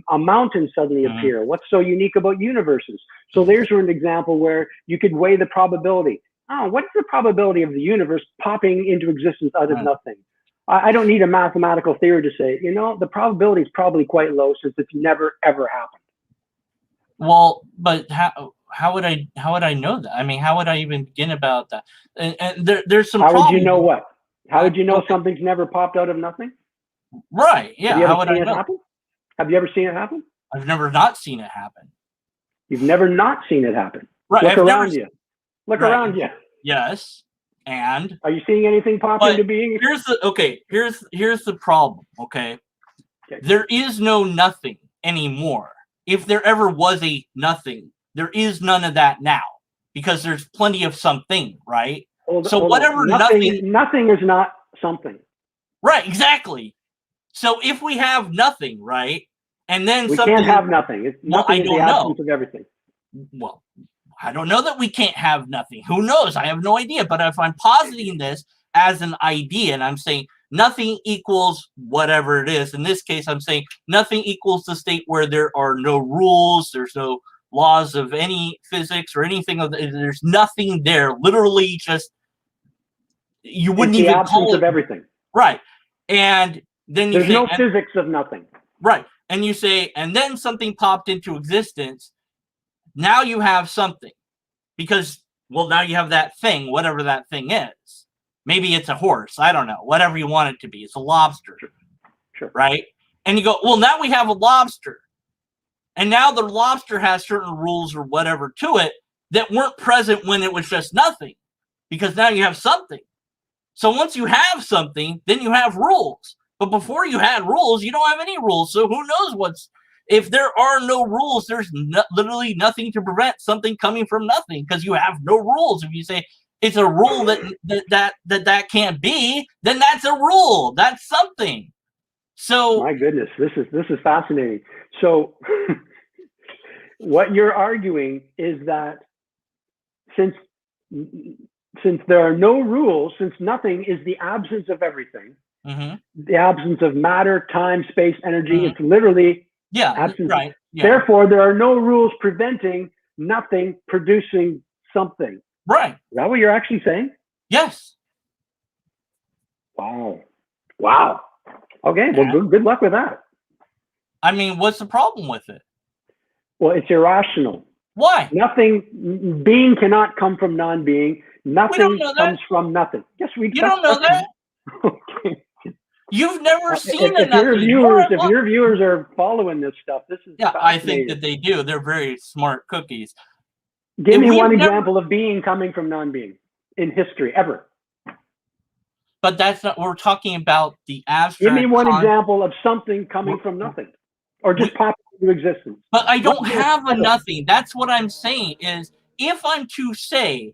a mountain suddenly appear? What's so unique about universes? So there's an example where you could weigh the probability. Oh, what's the probability of the universe popping into existence out of nothing? I don't need a mathematical theory to say, the probability is probably quite low since it's never, ever happened. Well, but how would I know that? I mean, how would I even begin about that? And there's some. How would you know what? How would you know something's never popped out of nothing? Right. Yeah. How would I know? Happen? Have you ever seen it happen? I've never not seen it happen. You've never not seen it happen. Right. Look around you. Look around you. Yes. And are you seeing anything pop into being? Here's the problem. Okay. There is no nothing anymore. If there ever was a nothing, there is none of that now because there's plenty of something, right? So whatever nothing is not something. Right, exactly. So if we have nothing, right, and then we something, can't have nothing. Nothing is the absence of everything. Well, I don't know that we can't have nothing. Who knows? I have no idea. But if I'm positing this as an idea, and I'm saying nothing equals whatever it is, in this case, I'm saying nothing equals the state where there are no rules, there's no laws of any physics or anything of there's nothing there. Literally, just you wouldn't even call it of everything. Right, and then you there's say, no physics of nothing. Right, and you say, and then something popped into existence. Now you have something, because now you have that thing, whatever that thing is. Maybe it's a horse. I don't know. Whatever you want it to be. It's a lobster. Sure. Right, and you go, well, now we have a lobster. And now the lobster has certain rules or whatever to it that weren't present when it was just nothing, because now you have something. So once you have something, then you have rules. But before you had rules, you don't have any rules. So who knows if there are no rules, there's literally nothing to prevent something coming from nothing because you have no rules. If you say it's a rule that can't be, then that's a rule. That's something. So my goodness, this is fascinating. So what you're arguing is that since there are no rules, since nothing is the absence of everything, the absence of matter, time, space, energy, it's literally absence. Right. Yeah. Therefore, there are no rules preventing nothing producing something. Right. Is that what you're actually saying? Yes. Wow. Okay, well, good luck with that. I mean, what's the problem with it? Well, it's irrational. Why? Being cannot come from non-being. Nothing comes from nothing. Yes, you don't know that? Okay. You've never seen if your viewers are following this stuff, this is I think that they do. They're very smart cookies. Give me one example of being coming from non-being in history, ever. But that's not, we're talking about the abstract. Give me one example of something coming from nothing or just popping into existence. But I don't have a nothing. That's what I'm saying is if I'm to say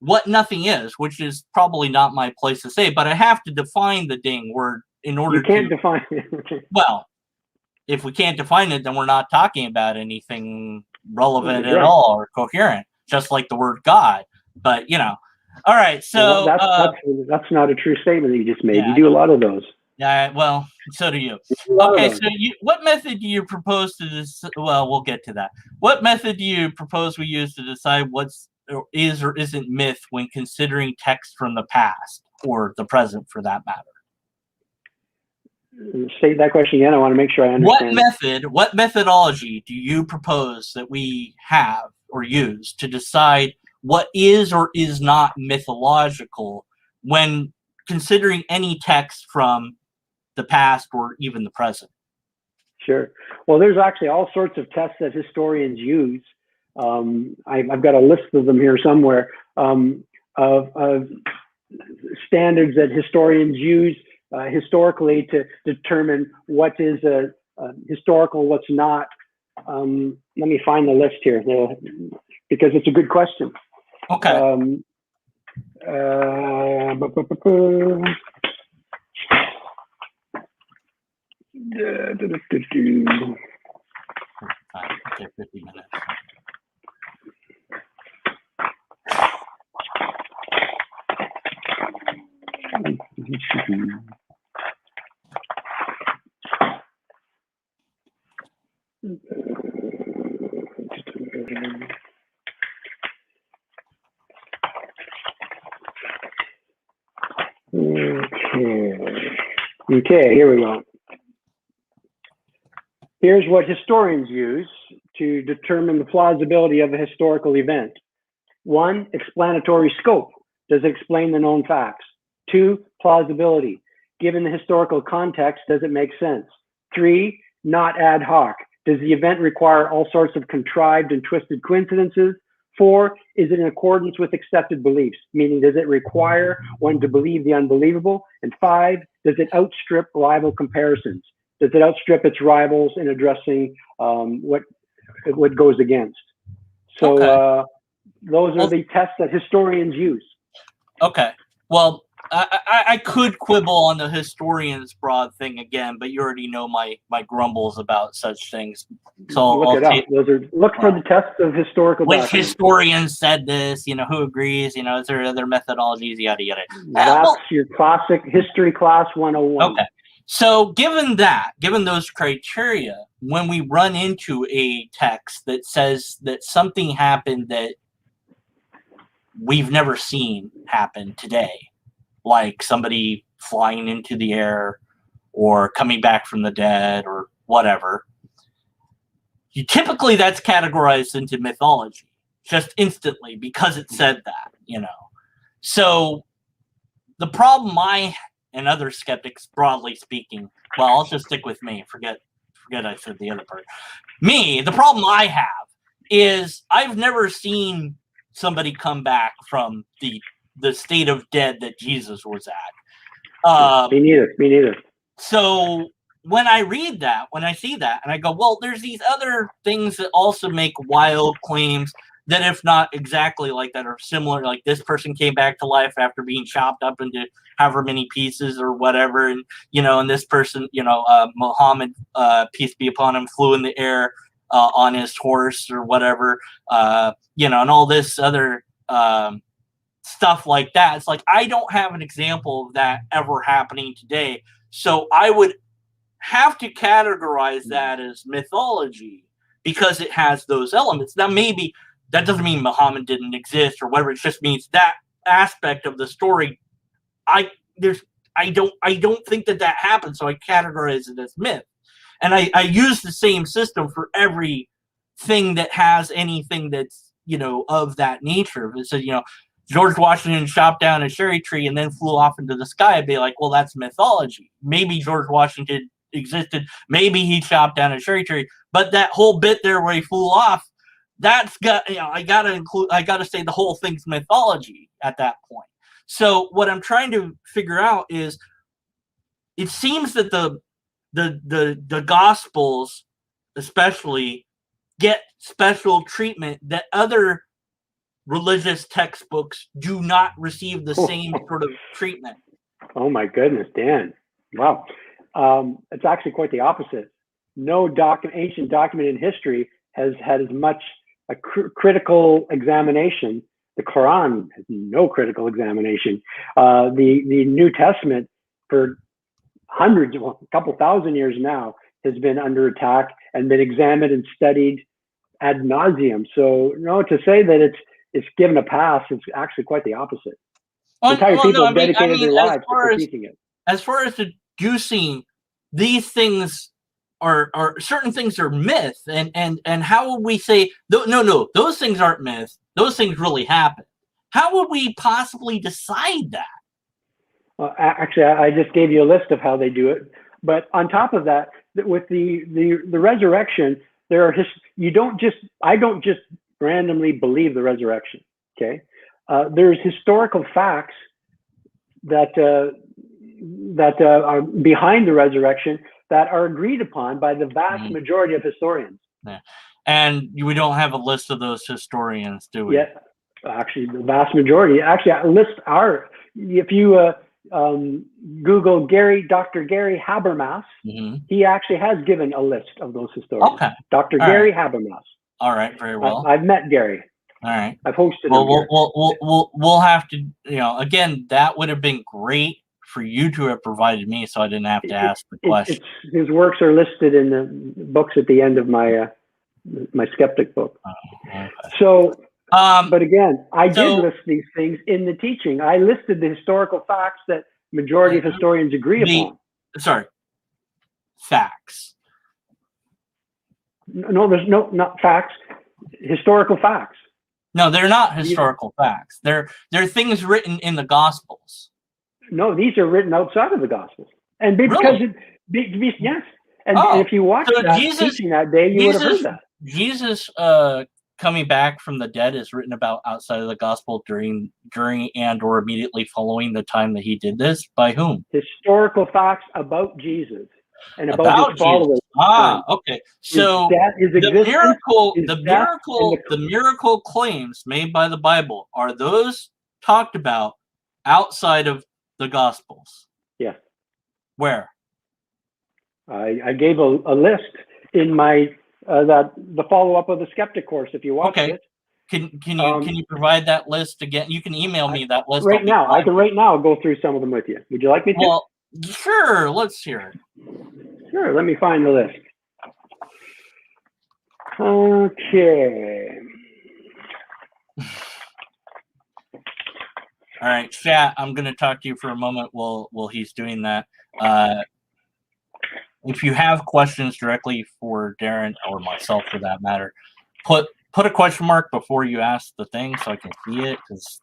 what nothing is, which is probably not my place to say, but I have to define the dang word in order to... You can't define it. Well, if we can't define it, then we're not talking about anything relevant at all or coherent, just like the word God. But, all right, so... Well, that's not a true statement that you just made. Yeah, you do a lot of those. Yeah, well, so do you. Okay, so what method do you propose to well, we'll get to that. What method do you propose we use to decide what's is or isn't myth when considering text from the past or the present for that matter? State that question again. I want to make sure I understand. What methodology do you propose that we have or use to decide what is or is not mythological when considering any text from the past or even the present? Sure. Well, there's actually all sorts of tests that historians use. I've got a list of them here somewhere of standards that historians use historically to determine what is historical, what's not. Let me find the list here because it's a good question. Okay. Okay, 50 minutes. Okay, here we go. Here's what historians use to determine the plausibility of a historical event. 1, explanatory scope. Does it explain the known facts? 2, plausibility. Given the historical context, does it make sense? 3, not ad hoc. Does the event require all sorts of contrived and twisted coincidences? 4, is it in accordance with accepted beliefs? Meaning, does it require one to believe the unbelievable? And 5, does it outstrip rival comparisons? Does it outstrip its rivals in addressing what goes against? So those are the tests that historians use. Okay. Well, I could quibble on the historian's broad thing again, but you already know my grumbles about such things. So look it up. Look for the tests of historical which documents. historian said this, who agrees, is there other methodologies, yada, yada. That's your classic history class 101. Okay. So given those criteria, when we run into a text that says that something happened that we've never seen happen today, like somebody flying into the air or coming back from the dead or whatever, typically that's categorized into mythology just instantly because it said that, So the problem and other skeptics, broadly speaking, well, I'll just stick with me. Forget I said the other part. The problem I have is I've never seen somebody come back from the state of dead that Jesus was at. Me neither. So when I read that, when I see that, and I go, well, there's these other things that also make wild claims that, if not exactly like that, are similar. Like this person came back to life after being chopped up into however many pieces or whatever, and and this person, Muhammad, peace be upon him, flew in the air on his horse or whatever, and all this other stuff like that. It's like I don't have an example of that ever happening today, so I would have to categorize that as mythology because it has those elements. Now, maybe that doesn't mean Muhammad didn't exist or whatever. It just means that aspect of the story. I don't think that happened, so I categorize it as myth. And I use the same system for everything that has anything that's of that nature. It says George Washington chopped down a cherry tree and then flew off into the sky. I'd be like, well, that's mythology. Maybe George Washington existed. Maybe he chopped down a cherry tree. But that whole bit there where he flew off, that's got I gotta say the whole thing's mythology at that point. So what I'm trying to figure out is, it seems that the Gospels especially get special treatment that other religious textbooks do not receive the same sort of treatment. Oh my goodness, Dan. Wow. It's actually quite the opposite. No ancient document in history has had as much a critical examination. The Quran has no critical examination. The New Testament, for hundreds, a couple thousand years now, has been under attack and been examined and studied ad nauseum. So, to say that it's given a pass, it's actually quite the opposite. Entire people have dedicated their lives to critiquing it. As far as deducing these things are certain things are myth, and how would we say no, those things aren't myth, those things really happen? How would we possibly decide that? Well, actually, I just gave you a list of how they do it. But on top of that, with the resurrection, I don't just randomly believe the resurrection. Okay, there's historical facts that are behind the resurrection that are agreed upon by the vast majority of historians. Yeah. And we don't have a list of those historians, do we? Yeah, actually, the vast majority. Actually, lists are. If you Google Dr. Gary Habermas. He actually has given a list of those historians. Okay. Dr. All Gary right. Habermas. All right. Very well. I've met Gary. All right. I've hosted Well, him here. we'll have to, again, that would have been great for you to have provided me, so I didn't have to ask the question. His works are listed in the books at the end of my my skeptic book. Okay. So, but again, I did list these things in the teaching. I listed the historical facts that majority of historians agree upon. Sorry, facts. No, there's not facts. Historical facts. No, they're not historical facts. They're things written in the Gospels. No, these are written outside of the Gospels, and because really? yes, and if you watched teaching that day, you would have heard that Jesus coming back from the dead is written about outside of the Gospel during and or immediately following the time that he did this. By whom? Historical facts about Jesus and about his followers. Okay. So the miracle claims made by the Bible, are those talked about outside of the Gospels? Yeah. Where? I gave a list in my the follow-up of the skeptic course. If you watched it, can you provide that list again? You can email me that list right now. I can right now go through some of them with you. Would you like me to? Well, sure. Let's hear it. Sure. Let me find the list. Okay. All right, chat. I'm going to talk to you for a moment while he's doing that. If you have questions directly for Darin or myself, for that matter, put a question mark before you ask the thing so I can see it, because,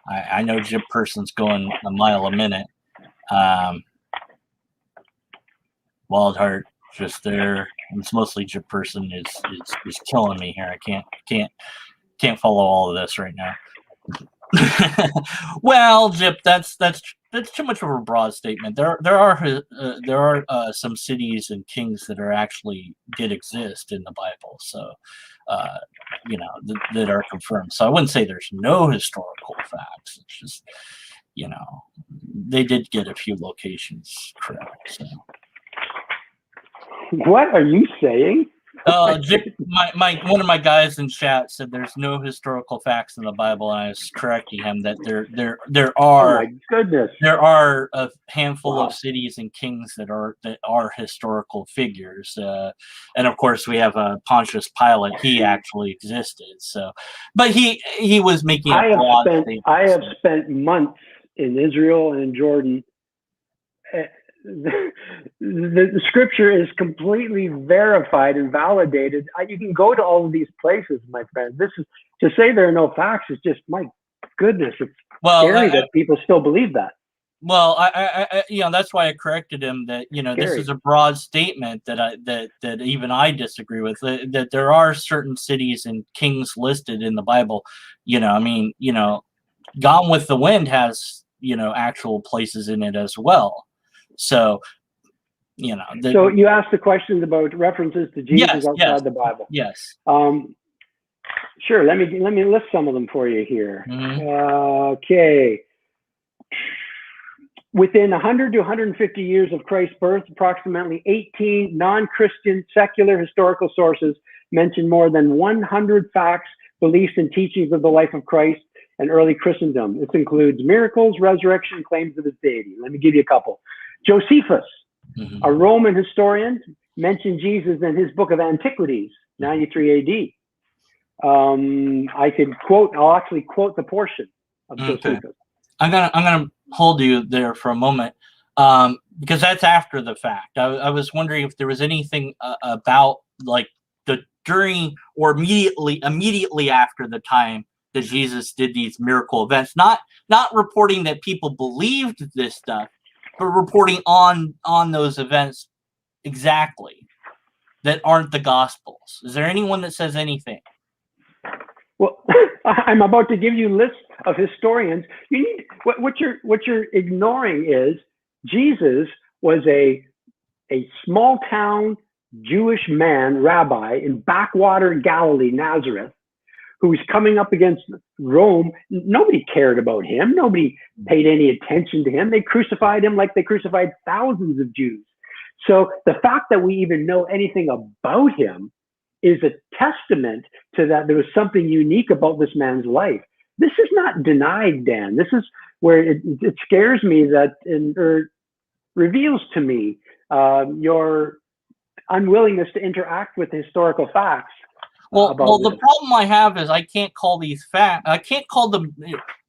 I know Jib Person's going a mile a minute. Wildheart just there. It's mostly Jib Person is killing me here. I can't follow all of this right now. Well, Jip, that's too much of a broad statement. There are some cities and kings that did exist in the Bible, so that are confirmed. So I wouldn't say there's no historical facts. It's just they did get a few locations correct. So. What are you saying? Jip, one of my guys in chat said there's no historical facts in the Bible, and I was correcting him that there are. Oh my goodness! There are a handful of cities and kings that are historical figures, and of course we have Pontius Pilate. He actually existed. So, but he was making a broad statement. I have spent months in Israel and in Jordan. The scripture is completely verified and validated. You can go to all of these places, my friend. This is to say there are no facts. Is just, my goodness, it's scary that people still believe that. Well, I that's why I corrected him that this is a broad statement that even I disagree with. That there are certain cities and kings listed in the Bible. Gone with the Wind has actual places in it as well. So, so you asked the questions about references to Jesus outside the Bible. Yes. Sure. Let me list some of them for you here. Okay. Within 100 to 150 years of Christ's birth, approximately 18 non-Christian secular historical sources mention more than 100 facts, beliefs, and teachings of the life of Christ and early Christendom. This includes miracles, resurrection, claims of his deity. Let me give you a couple. Josephus, a Roman historian, mentioned Jesus in his book of Antiquities, 93 AD. I'll actually quote the portion of Josephus. I'm gonna hold you there for a moment, because that's after the fact. I was wondering if there was anything about the during or immediately after the time that Jesus did these miracle events, not reporting that people believed this stuff, but reporting on those events exactly that aren't the Gospels. Is there anyone that says anything? Well, I'm about to give you lists of historians. You need what you're ignoring is Jesus was a small town Jewish man, rabbi in backwater Galilee, Nazareth, who was coming up against Rome. Nobody cared about him. Nobody paid any attention to him. They crucified him like they crucified thousands of Jews. So the fact that we even know anything about him is a testament to that there was something unique about this man's life. This is not denied, Dan. This is where it scares me that, or reveals to me your unwillingness to interact with the historical facts. Well, the problem I have is I can't call these facts. I can't call them.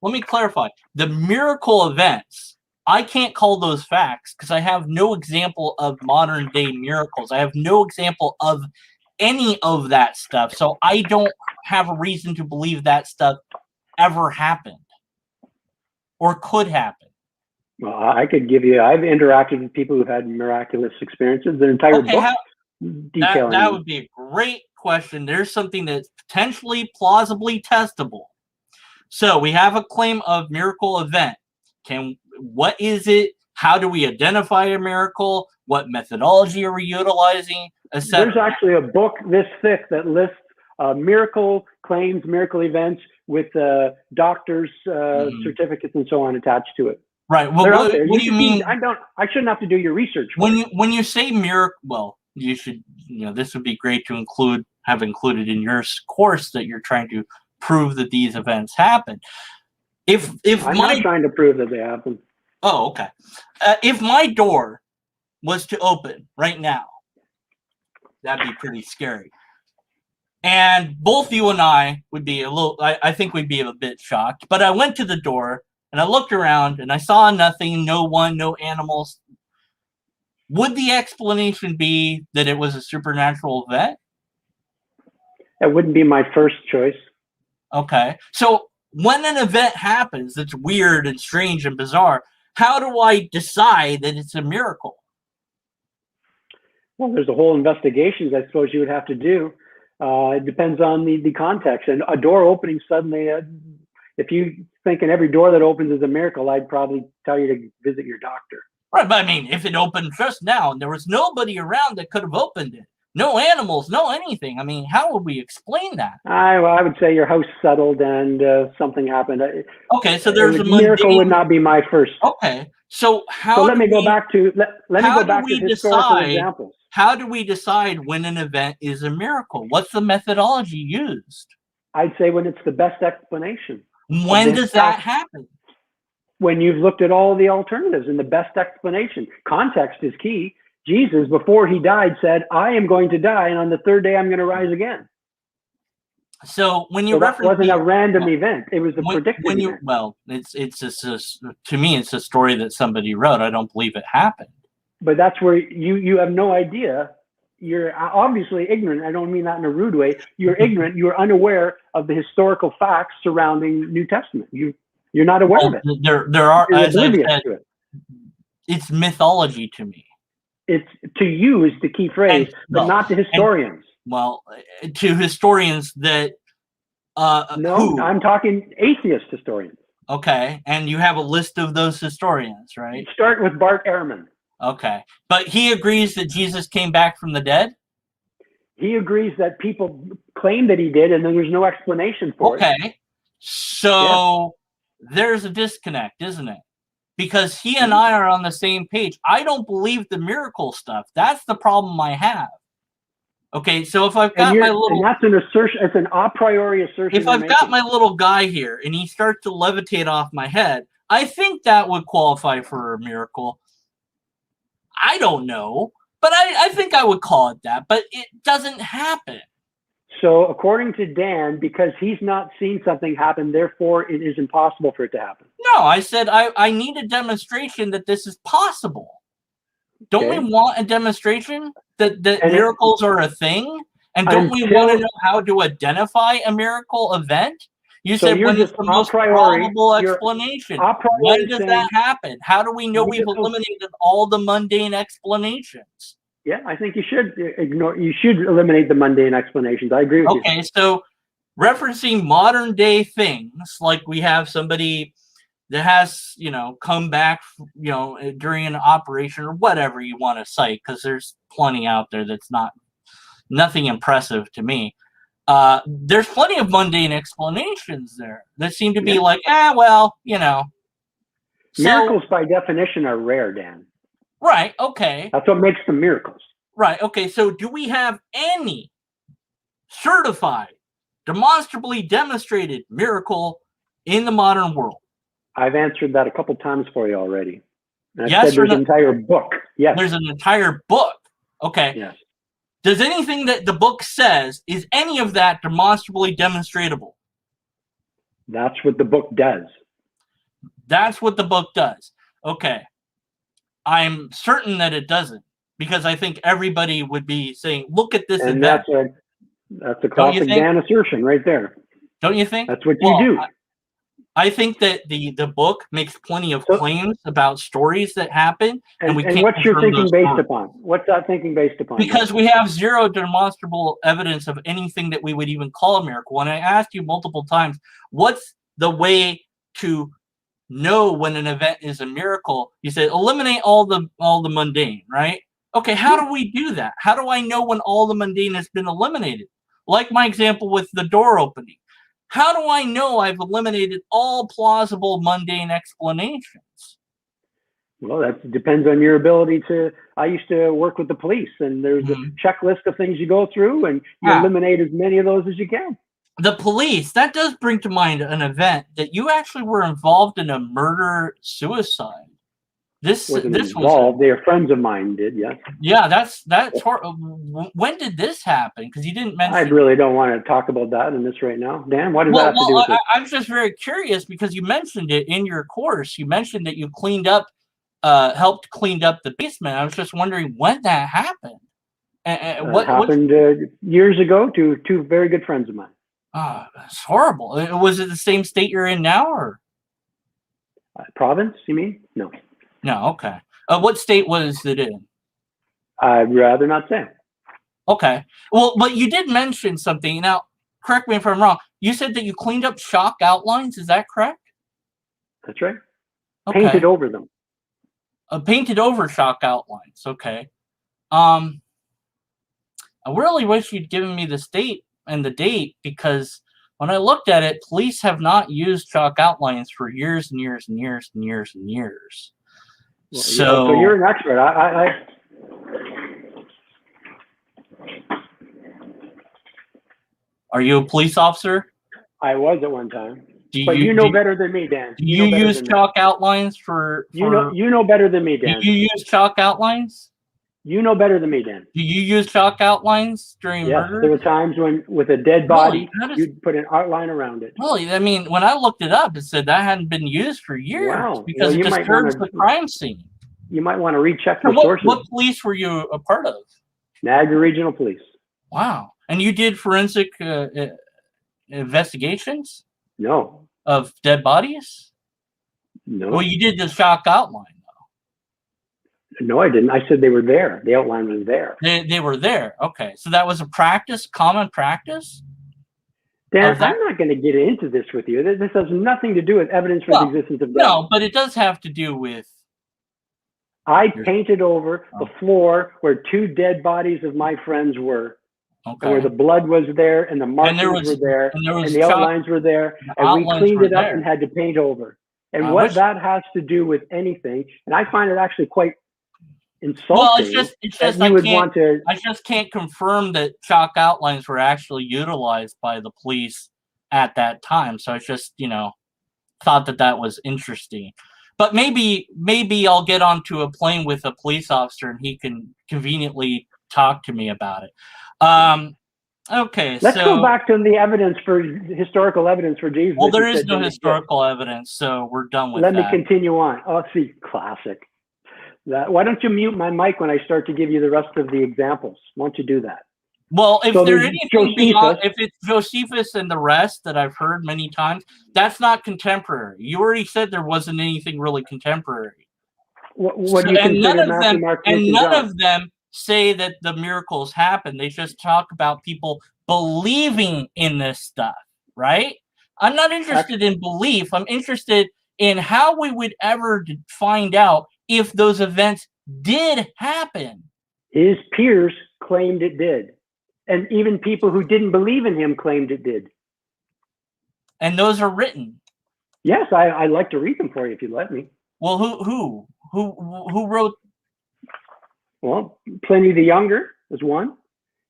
Let me clarify. The miracle events, I can't call those facts because I have no example of modern day miracles. I have no example of any of that stuff. So I don't have a reason to believe that stuff ever happened or could happen. Well, I could give you, I've interacted with people who've had miraculous experiences. Their entire book detailing that would be a great question. There's something that's potentially plausibly testable. So we have a claim of miracle event. What is it? How do we identify a miracle? What methodology are we utilizing? There's actually a book this thick that lists miracle claims, miracle events with doctors' certificates and so on attached to it. Right. Well, what do you mean? I shouldn't have to do your research. When you say miracle, well, you should. This would be great to have included in your course that you're trying to prove that these events happen. I'm not trying to prove that they happen. Oh, okay. If my door was to open right now, that'd be pretty scary. And both you and I would be I think we'd be a bit shocked. But I went to the door and I looked around and I saw nothing, no one, no animals. Would the explanation be that it was a supernatural event? That wouldn't be my first choice. Okay. So when an event happens that's weird and strange and bizarre, how do I decide that it's a miracle? Well, there's a whole investigation I suppose you would have to do. It depends on the context. And a door opening suddenly, if you thinking every door that opens is a miracle, I'd probably tell you to visit your doctor. Right, but I mean, if it opened just now and there was nobody around that could have opened it, no animals, no anything, I mean, how would we explain that? I would say your house settled and something happened. Okay, so there's a miracle would not be my first. Okay, so let me go back to historical examples. How do we decide when an event is a miracle? What's the methodology used? I'd say when it's the best explanation. When does that happen? When you've looked at all the alternatives and the best explanation. Context is key. Jesus, before he died, said, I am going to die, and on the third day I'm going to rise again. So when you that wasn't a random event. It was a predicted event. Well, to me, it's a story that somebody wrote. I don't believe it happened. But that's where you have no idea. You're obviously ignorant. I don't mean that in a rude way. You're ignorant. You're unaware of the historical facts surrounding New Testament. You're not aware of it. There are, as I said, it's mythology to me. It's to you is the key phrase, but not to historians. To historians that I'm talking atheist historians. Okay, and you have a list of those historians, right? You start with Bart Ehrman. Okay, but he agrees that Jesus came back from the dead? He agrees that people claim that he did, and then there's no explanation for it. Okay, so there's a disconnect, isn't it? Because he and I are on the same page. I don't believe the miracle stuff. That's the problem I have. Okay, so if I've got my little... And that's an assertion. It's an a priori assertion. If I've got my little guy here, and he starts to levitate off my head, I think that would qualify for a miracle. I don't know, but I think I would call it that, but it doesn't happen. So according to Dan, because he's not seen something happen, therefore it is impossible for it to happen. No, I said I need a demonstration that this is possible. Don't we want a demonstration that miracles are a thing? And don't we want to know how to identify a miracle event? You said when it's the most probable explanation. When does that happen? How do we know we've eliminated all the mundane explanations? Yeah, I think you should eliminate the mundane explanations. I agree with you. Okay, so referencing modern day things, like we have somebody that has, come back, during an operation or whatever you want to cite, because there's plenty out there that's nothing impressive to me. there's plenty of mundane explanations there that seem to be like, well, you know. Miracles by definition are rare, Dan. Right, okay. That's what makes them miracles. Right, okay. So do we have any certified, demonstrably demonstrated miracle in the modern world? I've answered that a couple times for you already. And Yes, I said there's an entire book. Yes. There's an entire book. Okay. Yes. Does anything that the book says, is any of that demonstrably demonstratable? That's what the book does. That's what the book does. Okay. I'm certain that it doesn't, because I think everybody would be saying, look at this and event. That's a classic Dan assertion right there. Don't you think? That's what you do. I think that the book makes plenty of claims about stories that happen, and we can't. What's your thinking based upon? What's that thinking based upon? Because we have zero demonstrable evidence of anything that we would even call a miracle. And I asked you multiple times, what's the way to know when an event is a miracle? You said eliminate all the mundane, right? Okay, how do we do that? How do I know when all the mundane has been eliminated? Like my example with the door opening. How do I know I've eliminated all plausible mundane explanations? Well, that depends on your ability to. I used to work with the police, and there's a checklist of things you go through, and you eliminate as many of those as you can. The police, that does bring to mind an event that you actually were involved in a murder-suicide. This was involved. They're friends of mine did, yes. Yeah, that's when did this happen? Because you didn't mention. I really don't want to talk about that in this right now. Dan, what does that have to do with it? I'm just very curious because you mentioned it in your course. You mentioned that you helped clean up the basement. I was just wondering when that happened. What happened years ago to two very good friends of mine. Oh, it's horrible. Was it the same state you're in now, or province? You mean? No. No, okay. What state was it in? I'd rather not say. Okay. Well, but you did mention something. Now, correct me if I'm wrong. You said that you cleaned up chalk outlines. Is that correct? That's right. Okay. Painted over them. Painted over chalk outlines. Okay. I really wish you'd given me the state and the date, because when I looked at it, police have not used chalk outlines for years and years and years and years and years. Well, so you're an expert. Are you a police officer? I was at one time. But you know better than me, Dan. Do you use chalk outlines for? You know better than me, Dan. Do you use chalk outlines? You know better than me, Dan. Do you use chalk outlines during murder? There were times when, with a dead body, you'd put an outline around it. Really? I mean, when I looked it up, it said that hadn't been used for years because it disturbs the crime scene. You might want to recheck your sources. What police were you a part of? Niagara Regional Police. Wow. And you did forensic investigations? No. Of dead bodies? No. Well, you did the chalk outline. No, I didn't. I said they were there. The outline was there. They were there. Okay. So that was a common practice? Dan, I'm not going to get into this with you. This has nothing to do with evidence for the existence of God. No, but it does have to do with... I painted over the floor where two dead bodies of my friends were. Okay. Where the blood was there and the markings were there and the outlines were there. And we cleaned it up and had to paint over. And what that has to do with anything, and I find it actually quite insulting. Well, it's just I just can't confirm that chalk outlines were actually utilized by the police at that time. So I just, thought that was interesting. But maybe I'll get onto a plane with a police officer and he can conveniently talk to me about it. Okay. Let's go back to the historical evidence for Jesus. Well, there is no historical evidence, so we're done with that. Let me continue on. Oh, see, classic. Why don't you mute my mic when I start to give you the rest of the examples? Why don't you do that? Well, if there's anything beyond, if it's Josephus and the rest that I've heard many times, that's not contemporary. You already said there wasn't anything really contemporary. What do you consider Matthew, Mark, and none of them say that the miracles happen. They just talk about people believing in this stuff, right? I'm not interested in belief. I'm interested in how we would ever find out if those events did happen. His peers claimed it did. And even people who didn't believe in him claimed it did. And those are written. Yes, I'd like to read them for you if you let me. Well, who wrote? Well, Pliny the Younger is one.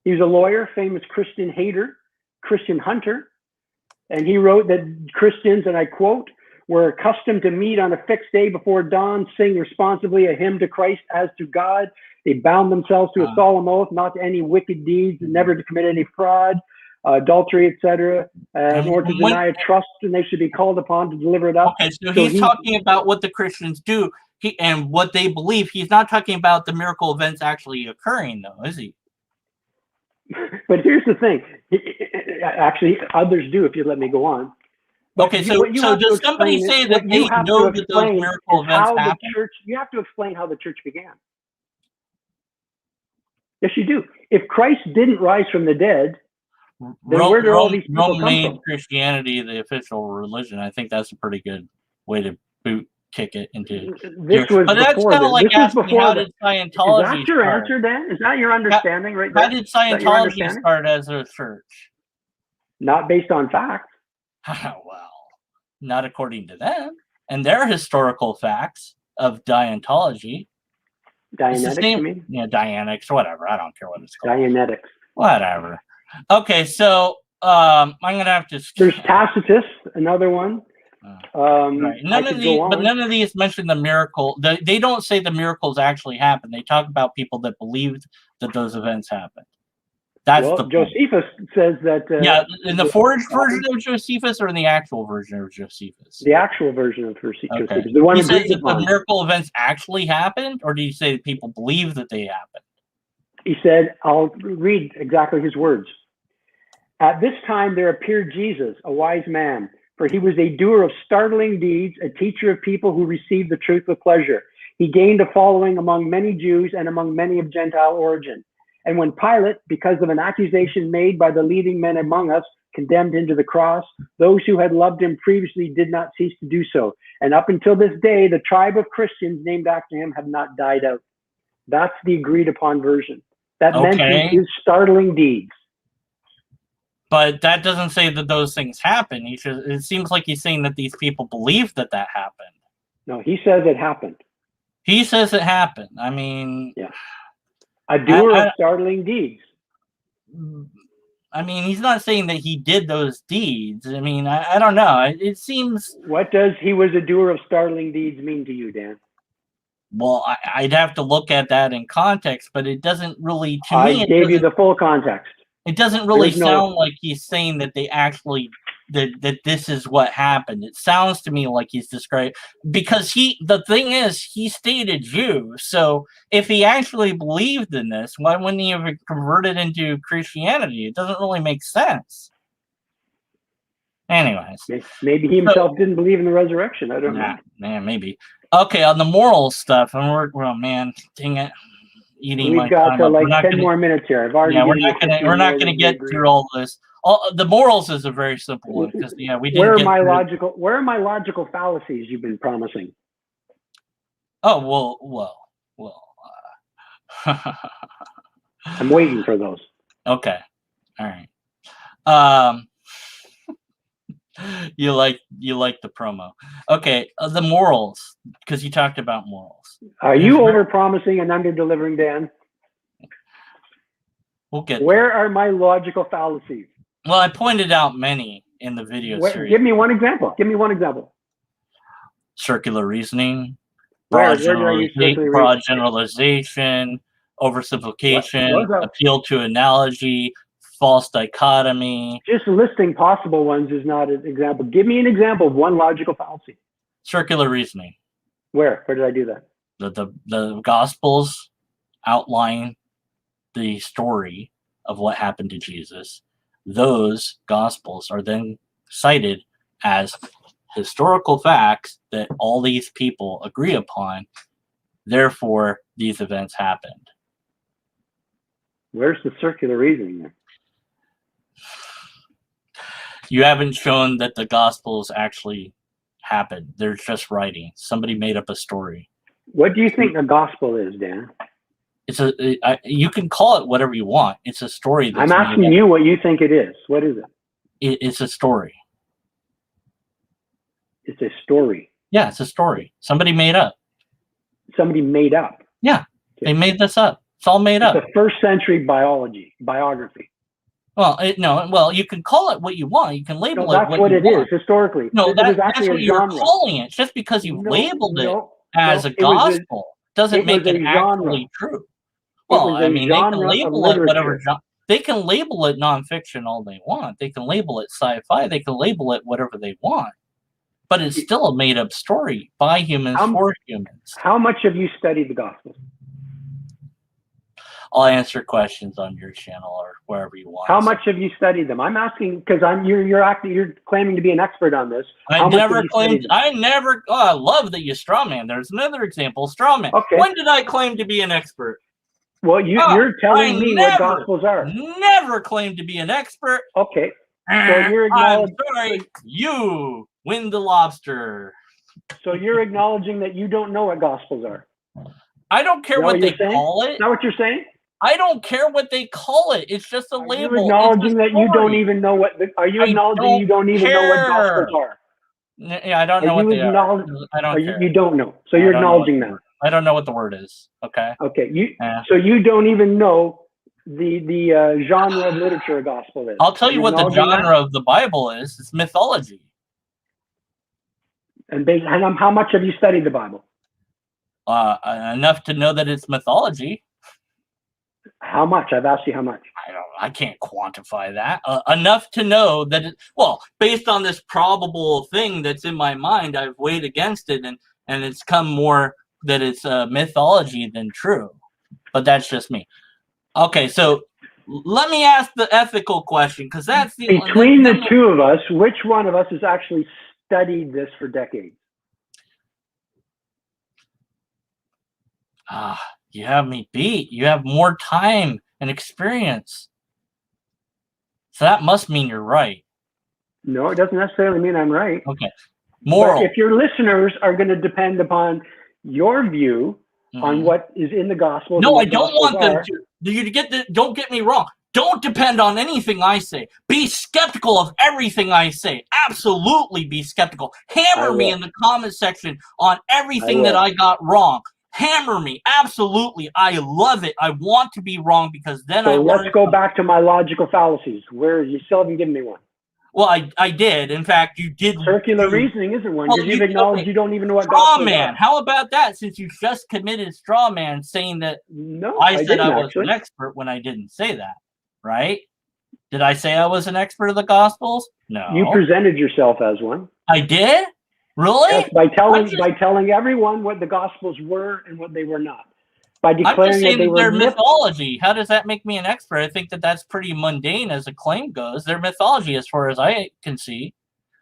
He was a lawyer, famous Christian hater, Christian hunter. And he wrote that Christians, and I quote, were accustomed to meet on a fixed day before dawn, sing responsibly a hymn to Christ as to God. They bound themselves to a solemn oath not to any wicked deeds, and never to commit any fraud, adultery, etc., nor to deny a trust, and they should be called upon to deliver it up. Okay, so he's talking about what the Christians do and what they believe. He's not talking about the miracle events actually occurring, though, is he? But here's the thing. Actually, others do, if you let me go on. But okay, so does somebody say that they know that those miracle events happen? You have to explain how the church began. Yes, you do. If Christ didn't rise from the dead, then where do all these people Rome come made from? Christianity the official religion. I think that's a pretty good way to kick it into. But that's kind of like asking, how did Scientology start? Is that your answer, Dan? Is that your understanding right there? How did Scientology start as a church? Not based on facts. Well, not according to them and their historical facts of Dianetics, you mean? Yeah, Dianetics, whatever. I don't care what it's called. Dianetics. Whatever. Okay, so I'm gonna have to. There's Tacitus, another one. Right. None of these mention the miracle. They don't say the miracles actually happened. They talk about people that believed that those events happened. That's the point. Josephus says that. Yeah, in the forged version of Josephus or in the actual version of Josephus? The actual version of Josephus. Okay. The one he says that the miracle events actually happened, or do you say that people believe that they happened? He said, I'll read exactly his words. At this time there appeared Jesus, a wise man, for he was a doer of startling deeds, a teacher of people who received the truth with pleasure. He gained a following among many Jews and among many of Gentile origin. And when Pilate, because of an accusation made by the leading men among us, condemned him to the cross, those who had loved him previously did not cease to do so. And up until this day, the tribe of Christians named after him have not died out. That's the agreed upon version. That mentions his startling deeds. But that doesn't say that those things happen. It seems like he's saying that these people believe that happened. No, he says it happened. He says it happened. I mean... Yeah. A doer of startling deeds. I mean, he's not saying that he did those deeds. I mean, I don't know. It seems... What does he was a doer of startling deeds mean to you, Dan? Well, I'd have to look at that in context, but it doesn't really... I gave you the full context. It doesn't really sound like he's saying that they actually... That this is what happened. It sounds to me like he's describing, because the thing is, he stayed a Jew. So if he actually believed in this, why wouldn't he have converted into Christianity? It doesn't really make sense. Anyways, maybe he himself didn't believe in the resurrection. I don't know. Man, maybe. Okay, on the moral stuff, and well, man, dang it. We've got like 10 more minutes here. I've already. Yeah, we're not gonna get through all this. The morals is a very simple one because we didn't. Where are my logical fallacies you've been promising? Oh well. I'm waiting for those. Okay, all right. You like the promo. Okay, the morals, because you talked about morals. Are you over promising and under delivering, Dan? We'll get Where are my logical fallacies? Well, I pointed out many in the video series. Give me one example. Circular reasoning, broad generalization, oversimplification, appeal to analogy, false dichotomy. Just listing possible ones is not an example. Give me an example of one logical fallacy. Circular reasoning. Where did I do that? The Gospels outline the story of what happened to Jesus. Those Gospels are then cited as historical facts that all these people agree upon. Therefore, these events happened. Where's the circular reasoning there? You haven't shown that the Gospels actually happened. They're just writing. Somebody made up a story. What do you think a gospel is, Dan? You can call it whatever you want. It's a story. I'm asking you what you think it is. What is it? It's a story. It's a story. Yeah, it's a story. Somebody made up. Somebody made up. Yeah, they made this up. It's all made up. It's a first century biography. Well, well, you can call it what you want. You can label it what it is historically. No, that's what you're calling it. Just because you labeled it as a gospel doesn't make it actually true. Well, I mean, they can label it whatever. They can label it nonfiction all they want. They can label it sci-fi. They can label it whatever they want. But it's still a made-up story by humans for humans. How much have you studied the Gospels? I'll answer questions on your channel or wherever you want. How much have you studied them? I'm asking because you're claiming to be an expert on this. I never claimed. I love that you strawman. There's another example. Strawman. Okay. When did I claim to be an expert? Well, you're telling me what Gospels are. Never claimed to be an expert. Okay. So you're acknowledging. I'm sorry. You win the lobster. So you're acknowledging that you don't know what Gospels are. I don't care what they call it. Is that what you're saying? I don't care what they call it. It's just a label. Are you acknowledging that you don't even know what? Are you acknowledging you don't even know what Gospels are? Yeah, I don't know what they are. I don't care. You don't know. So you're acknowledging that. I don't know what the word is. Okay. Okay. So you don't even know the genre of literature a gospel is. I'll tell you what the genre of the Bible is. It's mythology. And how much have you studied the Bible? Enough to know that it's mythology. How much? I've asked you how much. I can't quantify that. Enough to know that based on this probable thing that's in my mind, I've weighed against it, and it's come more that it's mythology than true. But that's just me. Okay, so let me ask the ethical question, because that's between the two of us, which one of us has actually studied this for decades? You have me beat. You have more time and experience. So that must mean you're right. No, it doesn't necessarily mean I'm right. Okay. Moral. But if your listeners are going to depend upon your view on what is in the gospel. No, I don't want them to. Don't get me wrong. Don't depend on anything I say. Be skeptical of everything I say. Absolutely be skeptical. Hammer me in the comment section on everything that I got wrong. Hammer me. Absolutely. I love it. I want to be wrong because then let's go back to my logical fallacies. Where you still haven't given me one. Well, I did. In fact, you did. Circular reasoning isn't one. Well, you've acknowledged you don't even know what gospel is. Straw man. How about that? Since you just committed straw man saying that I said I was an expert when I didn't say that, right? Did I say I was an expert of the Gospels? No. You presented yourself as one. I did? Really? Yes, by telling everyone what the Gospels were and what they were not. By declaring that they were they're mythology. How does that make me an expert? I think that's pretty mundane as a claim goes. They're mythology as far as I can see.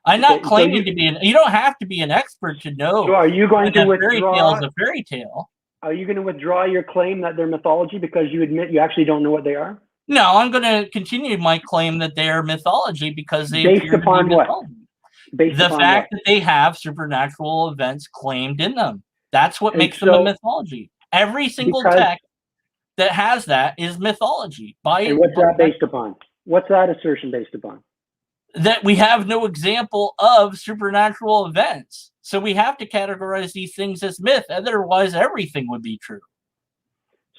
I'm not claiming to be you don't have to be an expert to know. So are you going to withdraw? Fairy tale is a fairy tale. Are you going to withdraw your claim that they're mythology because you admit you actually don't know what they are? No, I'm going to continue my claim that they are mythology because they based upon what? The fact that they have supernatural events claimed in them. That's what makes them a mythology. Every single text that has that is mythology. And what's that based upon? What's that assertion based upon? That we have no example of supernatural events. So we have to categorize these things as myth. Otherwise, everything would be true.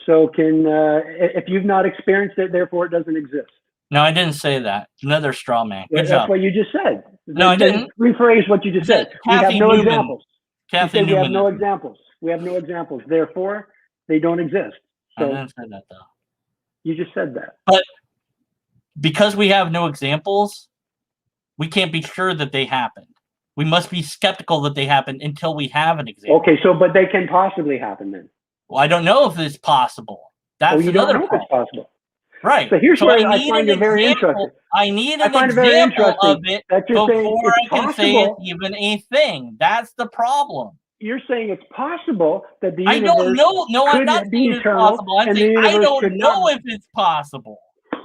So if you've not experienced it, therefore it doesn't exist. No, I didn't say that. Another straw man. Good job. That's what you just said. No, I didn't. Rephrase what you just said. We have no examples. Kathy we have no examples. We have no examples. Therefore, they don't exist. So I didn't say that, though. You just said that. But because we have no examples, we can't be sure that they happened. We must be skeptical that they happened until we have an example. Okay, but they can possibly happen then. Well, I don't know if it's possible. That's another problem. If it's possible. Right. So here's where I find it very interesting. I need an example of it before I can say it's even a thing. That's the problem. You're saying it's possible that the universe I don't know. No, I'm not saying it's possible. I'm saying I don't know if it's possible.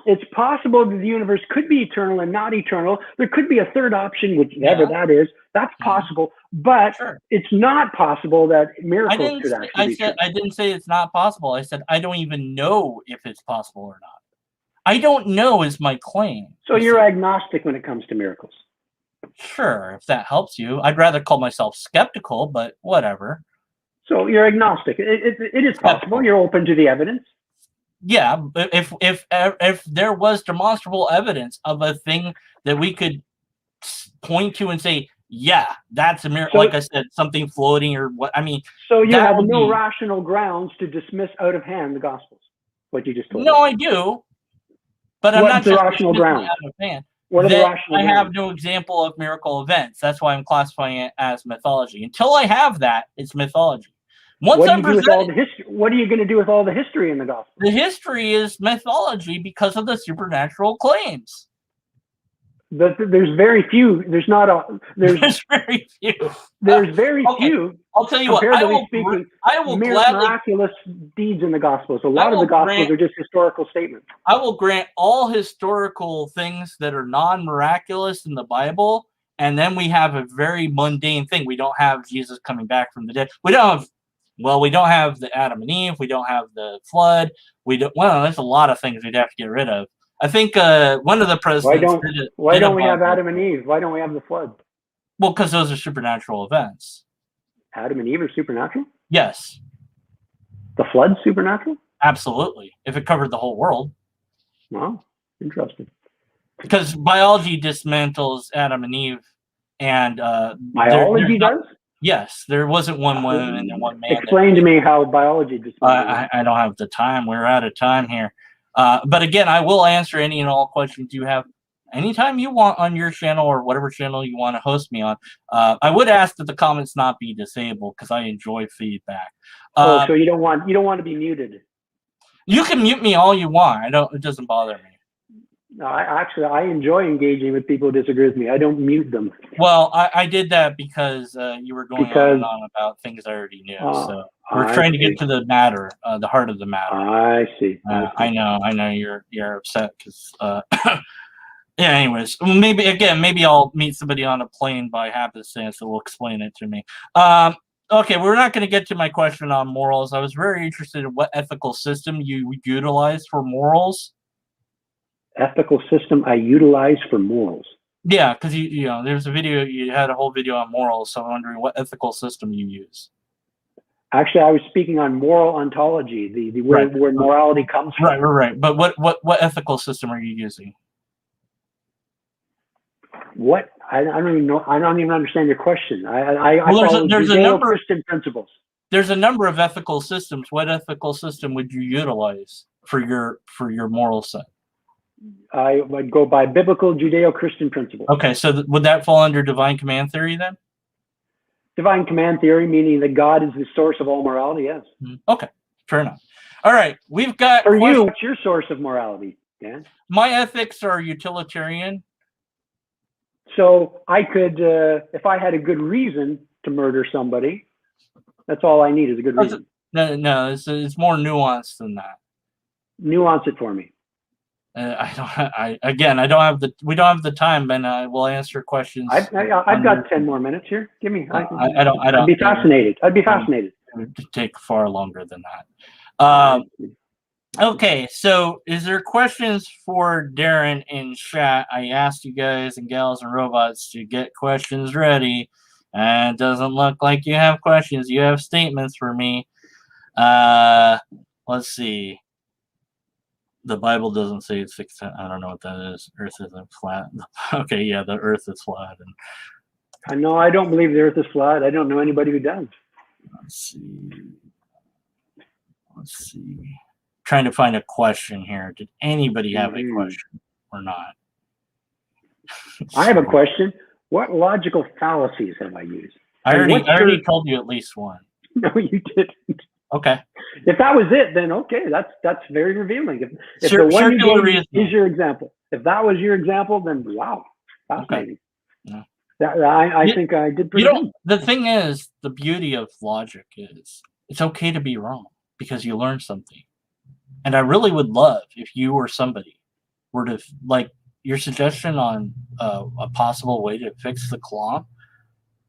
it's possible that the universe could be eternal and not eternal. There could be a third option, whichever that is. That's possible, but Sure. it's not possible that miracles could actually be true. I didn't say it's not possible. I said I don't even know if it's possible or not. I don't know is my claim. So you're agnostic when it comes to miracles. Sure, if that helps you. I'd rather call myself skeptical, but whatever. So you're agnostic. It is possible. You're open to the evidence. Yeah, but if there was demonstrable evidence of a thing that we could point to and say, yeah, that's a miracle. Like I said, something floating or what? I mean, so you have no rational grounds to dismiss out of hand the Gospels. What you just told me. No, I do, but I'm not just rational grounds out of hand. What are the rational I have no example of miracle events. That's why I'm classifying it as mythology. Until I have that, it's mythology. What are you going to do with all the history in the Gospel? The history is mythology because of the supernatural claims. There's very few. There's very few. There's very few. I'll tell you what. I will gladly miraculous deeds in the Gospels. A lot of the Gospels are just historical statements. I will grant all historical things that are non-miraculous in the Bible, and then we have a very mundane thing. We don't have Jesus coming back from the dead. We don't have the Adam and Eve. We don't have the flood. There's a lot of things we'd have to get rid of. I think one of the presidents. Why don't we have Adam and Eve? Why don't we have the flood? Well, because those are supernatural events. Adam and Eve are supernatural? Yes. The flood's supernatural? Absolutely. If it covered the whole world. Wow, interesting. Because biology dismantles Adam and Eve, and biology does? Yes, there wasn't one woman and one man. Explain to me how biology dismantles. I don't have the time. We're out of time here. But again, I will answer any and all questions you have anytime you want on your channel or whatever channel you want to host me on. I would ask that the comments not be disabled because I enjoy feedback. So you don't want to be muted. You can mute me all you want. It doesn't bother me. No, I enjoy engaging with people who disagree with me. I don't mute them. Well, I did that because you were going on and on about things I already knew. So we're trying to get to the matter, the heart of the matter. I see. I know you're upset because. Yeah. Anyways, maybe I'll meet somebody on a plane by happenstance that will explain it to me. Okay, we're not going to get to my question on morals. I was very interested in what ethical system you utilize for morals. Ethical system I utilize for morals. Yeah, because you know there's a video, you had a whole video on morals, so I'm wondering what ethical system you use. Actually, I was speaking on moral ontology, where morality comes from. Right. But what ethical system are you using? What? I don't even know. I don't even understand your question. I follow Judeo-Christian principles. There's a number of ethical systems. What ethical system would you utilize for your moral set? I would go by biblical Judeo-Christian principles. Okay, so would that fall under divine command theory then? Divine command theory, meaning that God is the source of all morality, yes. Okay, fair enough. All right, we've got... For you, what's your source of morality, Dan? My ethics are utilitarian. So I could, if I had a good reason to murder somebody, that's all I need is a good reason. No, it's more nuanced than that. Nuance it for me. We don't have the time, and I will answer questions. I've got 10 more minutes here. Give me. I'd be fascinated. I'd be fascinated. It would take far longer than that. Okay, so is there questions for Darin in chat? I asked you guys and gals and robots to get questions ready, and it doesn't look like you have questions. You have statements for me. Let's see. The Bible doesn't say it's 6. I don't know what that is. Earth isn't flat. Okay, yeah, the Earth is flat. And I know I don't believe the Earth is flat. I don't know anybody who does. Let's see. Trying to find a question here. Did anybody have a question or not? I have a question. What logical fallacies have I used? I already told you at least one. No, you didn't. Okay. If that was it, then okay, that's very revealing. If the one you gave is your example, if that was your example, then wow, fascinating. Okay. Yeah. I think I did pretty good. The thing is, the beauty of logic is it's okay to be wrong because you learn something. And I really would love if you or somebody were to, like, your suggestion on a possible way to fix the Kalam,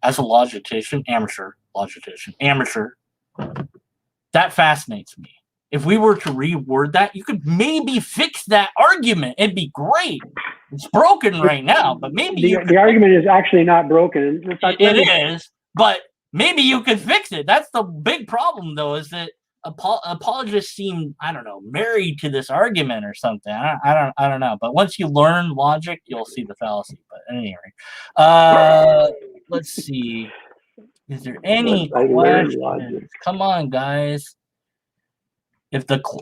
as a logician, amateur, that fascinates me. If we were to reword that, you could maybe fix that argument. It'd be great. It's broken right now, but maybe the argument is actually not broken. It is, but maybe you could fix it. That's the big problem, though, is that apologists seem, I don't know, married to this argument or something. I don't know. But once you learn logic, you'll see the fallacy. But anyway, let's see. Is there any questions? Come on, guys.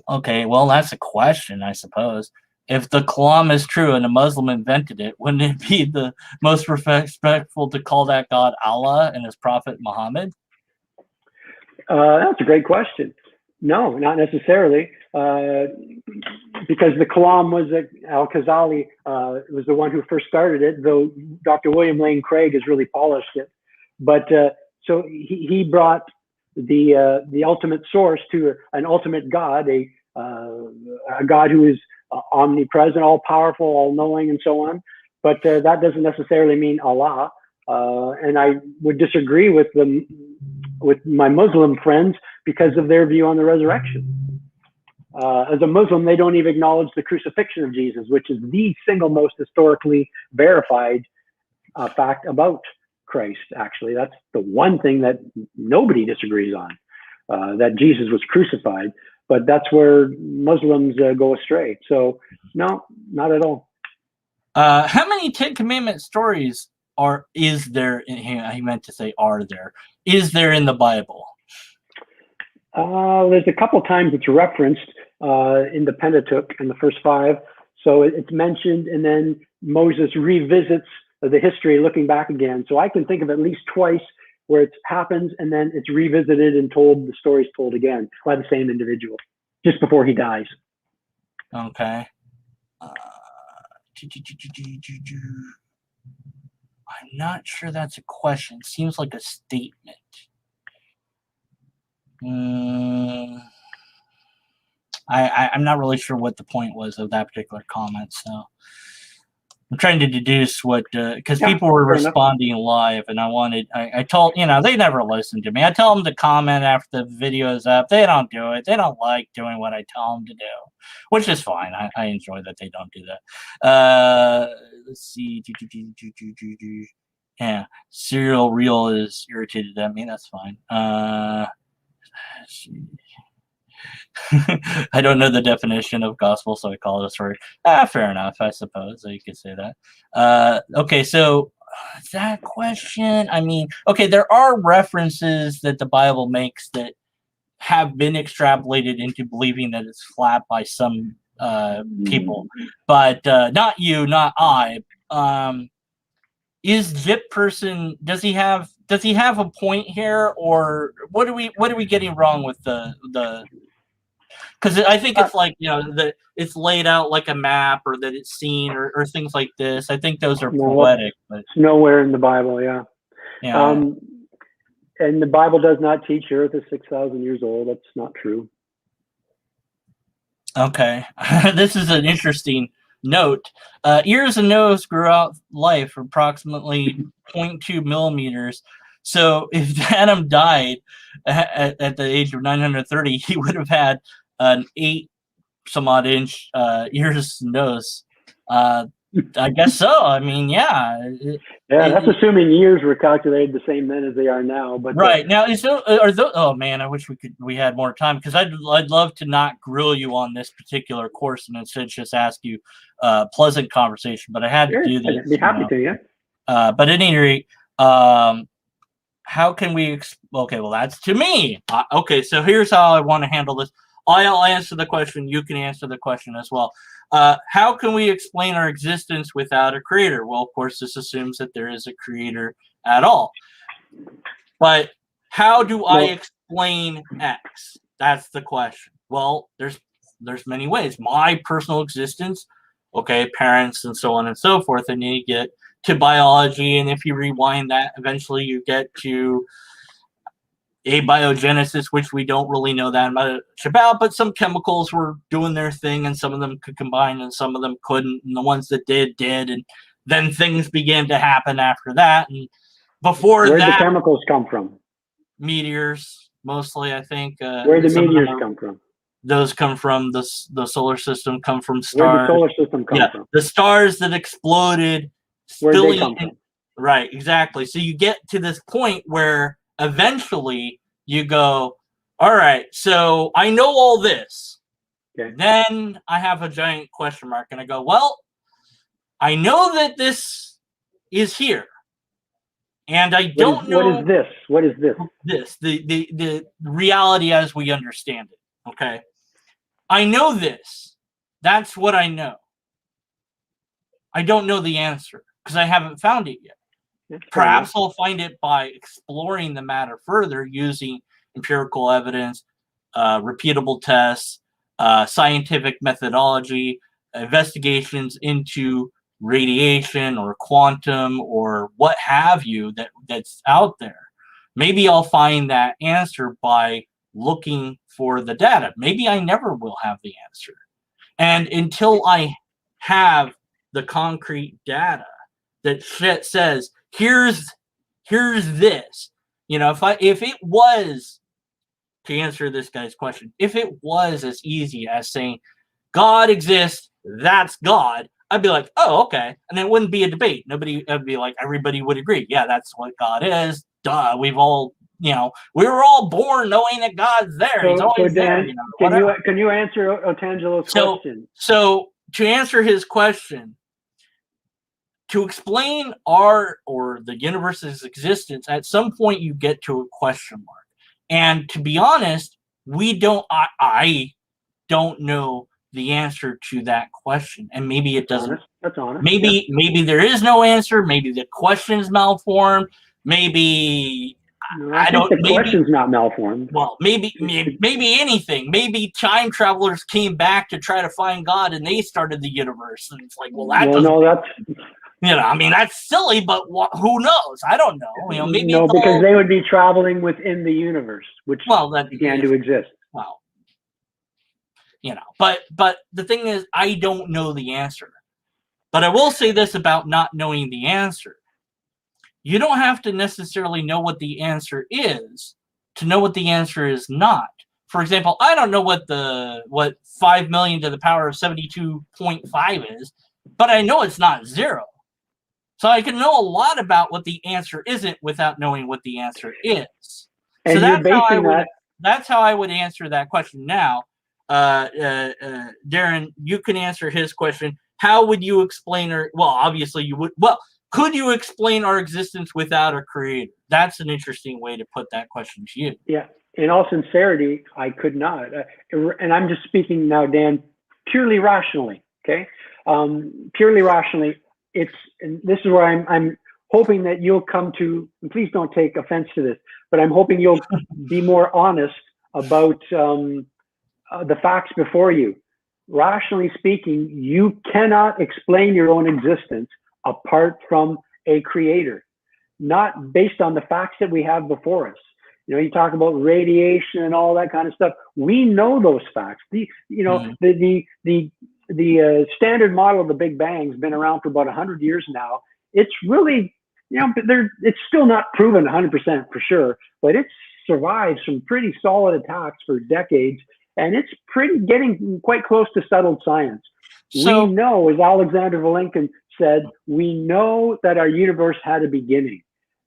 Okay, well, that's a question, I suppose. If the Kalam is true and a Muslim invented it, wouldn't it be the most respectful to call that God Allah and his prophet Muhammad? That's a great question. No, not necessarily, because the Kalam was Al-Ghazali was the one who first started it, though Dr. William Lane Craig has really polished it. But so he brought the ultimate source to an ultimate God, a God who is omnipresent, all powerful, all knowing, and so on. But that doesn't necessarily mean Allah. And I would disagree with my Muslim friends because of their view on the resurrection. As a Muslim, they don't even acknowledge the crucifixion of Jesus, which is the single most historically verified fact about Christ. Actually, that's the one thing that nobody disagrees on, that Jesus was crucified. But that's where Muslims go astray. So no, not at all. How many Ten Commandment stories is there? He meant to say are there. Is there in the Bible? There's a couple times it's referenced in the Pentateuch in the first 5. So it's mentioned, and then Moses revisits the history, looking back again. So I can think of at least twice where it happens, and then it's revisited and told. The story's told again by the same individual just before he dies. Okay. I'm not sure that's a question. It seems like a statement. I'm not really sure what the point was of that particular comment, so I'm trying to deduce what, because people were responding live, and I told, they never listen to me. I tell them to comment after the video is up. They don't do it. They don't like doing what I tell them to do, which is fine. I enjoy that they don't do that. Let's see. Yeah, Serial Real is irritated at me. That's fine. I don't know the definition of gospel, so I call it a story. Fair enough, I suppose you could say that. Okay, so that question, I mean, okay, there are references that the Bible makes that have been extrapolated into believing that it's flat by some people, but not you, not I. Is Zip Person, does he have a point here, or what are we getting wrong with the because I think it's like, that it's laid out like a map, or that it's seen, or things like this. I think those are poetic, but it's nowhere in the Bible. Yeah. And the Bible does not teach Earth is 6,000 years old. That's not true. Okay. This is an interesting note. Ears and nose grew out life approximately 0.2 millimeters. So if Adam died at the age of 930, he would have had an 8 some odd inch ears and nose. I guess so. I mean, yeah. That's assuming years were calculated the same then as they are now. But right now, oh man, I wish we had more time, because I'd love to not grill you on this particular course and instead just ask you pleasant conversation. But I had to do this. I'd be happy to, yeah. But at any rate, how can we? Okay, well, that's to me. Okay, so here's how I want to handle this. I'll answer the question. You can answer the question as well. How can we explain our existence without a creator? Well, of course, this assumes that there is a creator at all. But how do I explain X? That's the question. Well, there's many ways. My personal existence, okay, parents and so on and so forth, and then you get to biology, and if you rewind that, eventually you get to abiogenesis, which we don't really know that much about, but some chemicals were doing their thing, and some of them could combine and some of them couldn't, and the ones that did, and then things began to happen after that. And before Where did that, the chemicals come from? meteors, mostly, I think. Where did the meteors come from? Those come from the solar system, come from stars. Where did the solar system come from? The stars that exploded. Where did they come from? Right, exactly. So you get to this point where eventually you go, all right, so I know all this. Okay. Then I have a giant question mark, and I go, well, I know that this is here. And I don't know. What is this? What is this? This, the reality as we understand it. Okay. I know this. That's what I know. I don't know the answer because I haven't found it yet. Perhaps I'll find it by exploring the matter further using empirical evidence, repeatable tests, scientific methodology, investigations into radiation or quantum or what have you that's out there. Maybe I'll find that answer by looking for the data. Maybe I never will have the answer. And until I have the concrete data that says, here's this, if it was, to answer this guy's question, if it was as easy as saying God exists, that's God, I'd be like, oh, okay. And it wouldn't be a debate. It'd be like, everybody would agree. Yeah, that's what God is. Duh. We've all, we were all born knowing that God's there. He's always there. Can you answer Otangelo's question? So to answer his question, to explain our or the universe's existence, at some point you get to a question mark. And to be honest, I don't know the answer to that question. And maybe it doesn't. That's honest. Maybe there is no answer. Maybe the question's malformed. Maybe I don't. The question's not malformed. Well, maybe anything. Maybe time travelers came back to try to find God, and they started the universe. And it's like, that's silly. But who knows? I don't know. Maybe because they would be traveling within the universe, which began to exist. Well, but the thing is, I don't know the answer. But I will say this about not knowing the answer. You don't have to necessarily know what the answer is to know what the answer is not. For example, I don't know what 5 million to the power of 72.5 is, but I know it's not 0. So I can know a lot about what the answer isn't without knowing what the answer is. And so that's how I would answer that question. Now, Darin, you can answer his question. How would you explain obviously you would. Well, could you explain our existence without a creator? That's an interesting way to put that question to you. Yeah. In all sincerity, I could not. And I'm just speaking now, Dan, purely rationally. Okay. Purely rationally. And this is where I'm hoping that you'll come to, and please don't take offense to this, but I'm hoping you'll be more honest about the facts before you. Rationally speaking, you cannot explain your own existence apart from a creator, not based on the facts that we have before us. You talk about radiation and all that kind of stuff. We know those facts. The standard model of the Big Bang has been around for about 100 years now. It's really, it's still not proven 100% for sure, but it's survived some pretty solid attacks for decades, and it's getting quite close to settled science. So, we know, as Alexander Vilenkin said, we know that our universe had a beginning.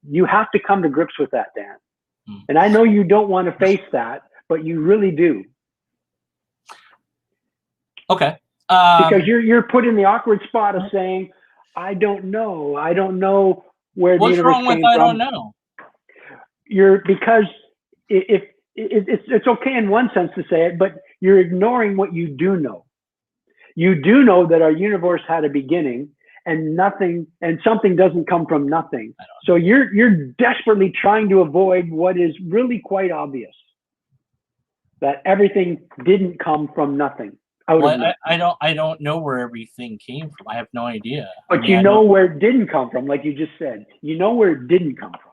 You have to come to grips with that, Dan. And I know you don't want to face that, but you really do. Okay. Because you're put in the awkward spot of saying, I don't know. I don't know where the universe came from. What's wrong with I don't know? Because if it's okay in one sense to say it, but you're ignoring what you do know. You do know that our universe had a beginning, and something doesn't come from nothing. So you're desperately trying to avoid what is really quite obvious, that everything didn't come from nothing. I don't know where everything came from. I have no idea. But you know where it didn't come from, like you just said. You know where it didn't come from.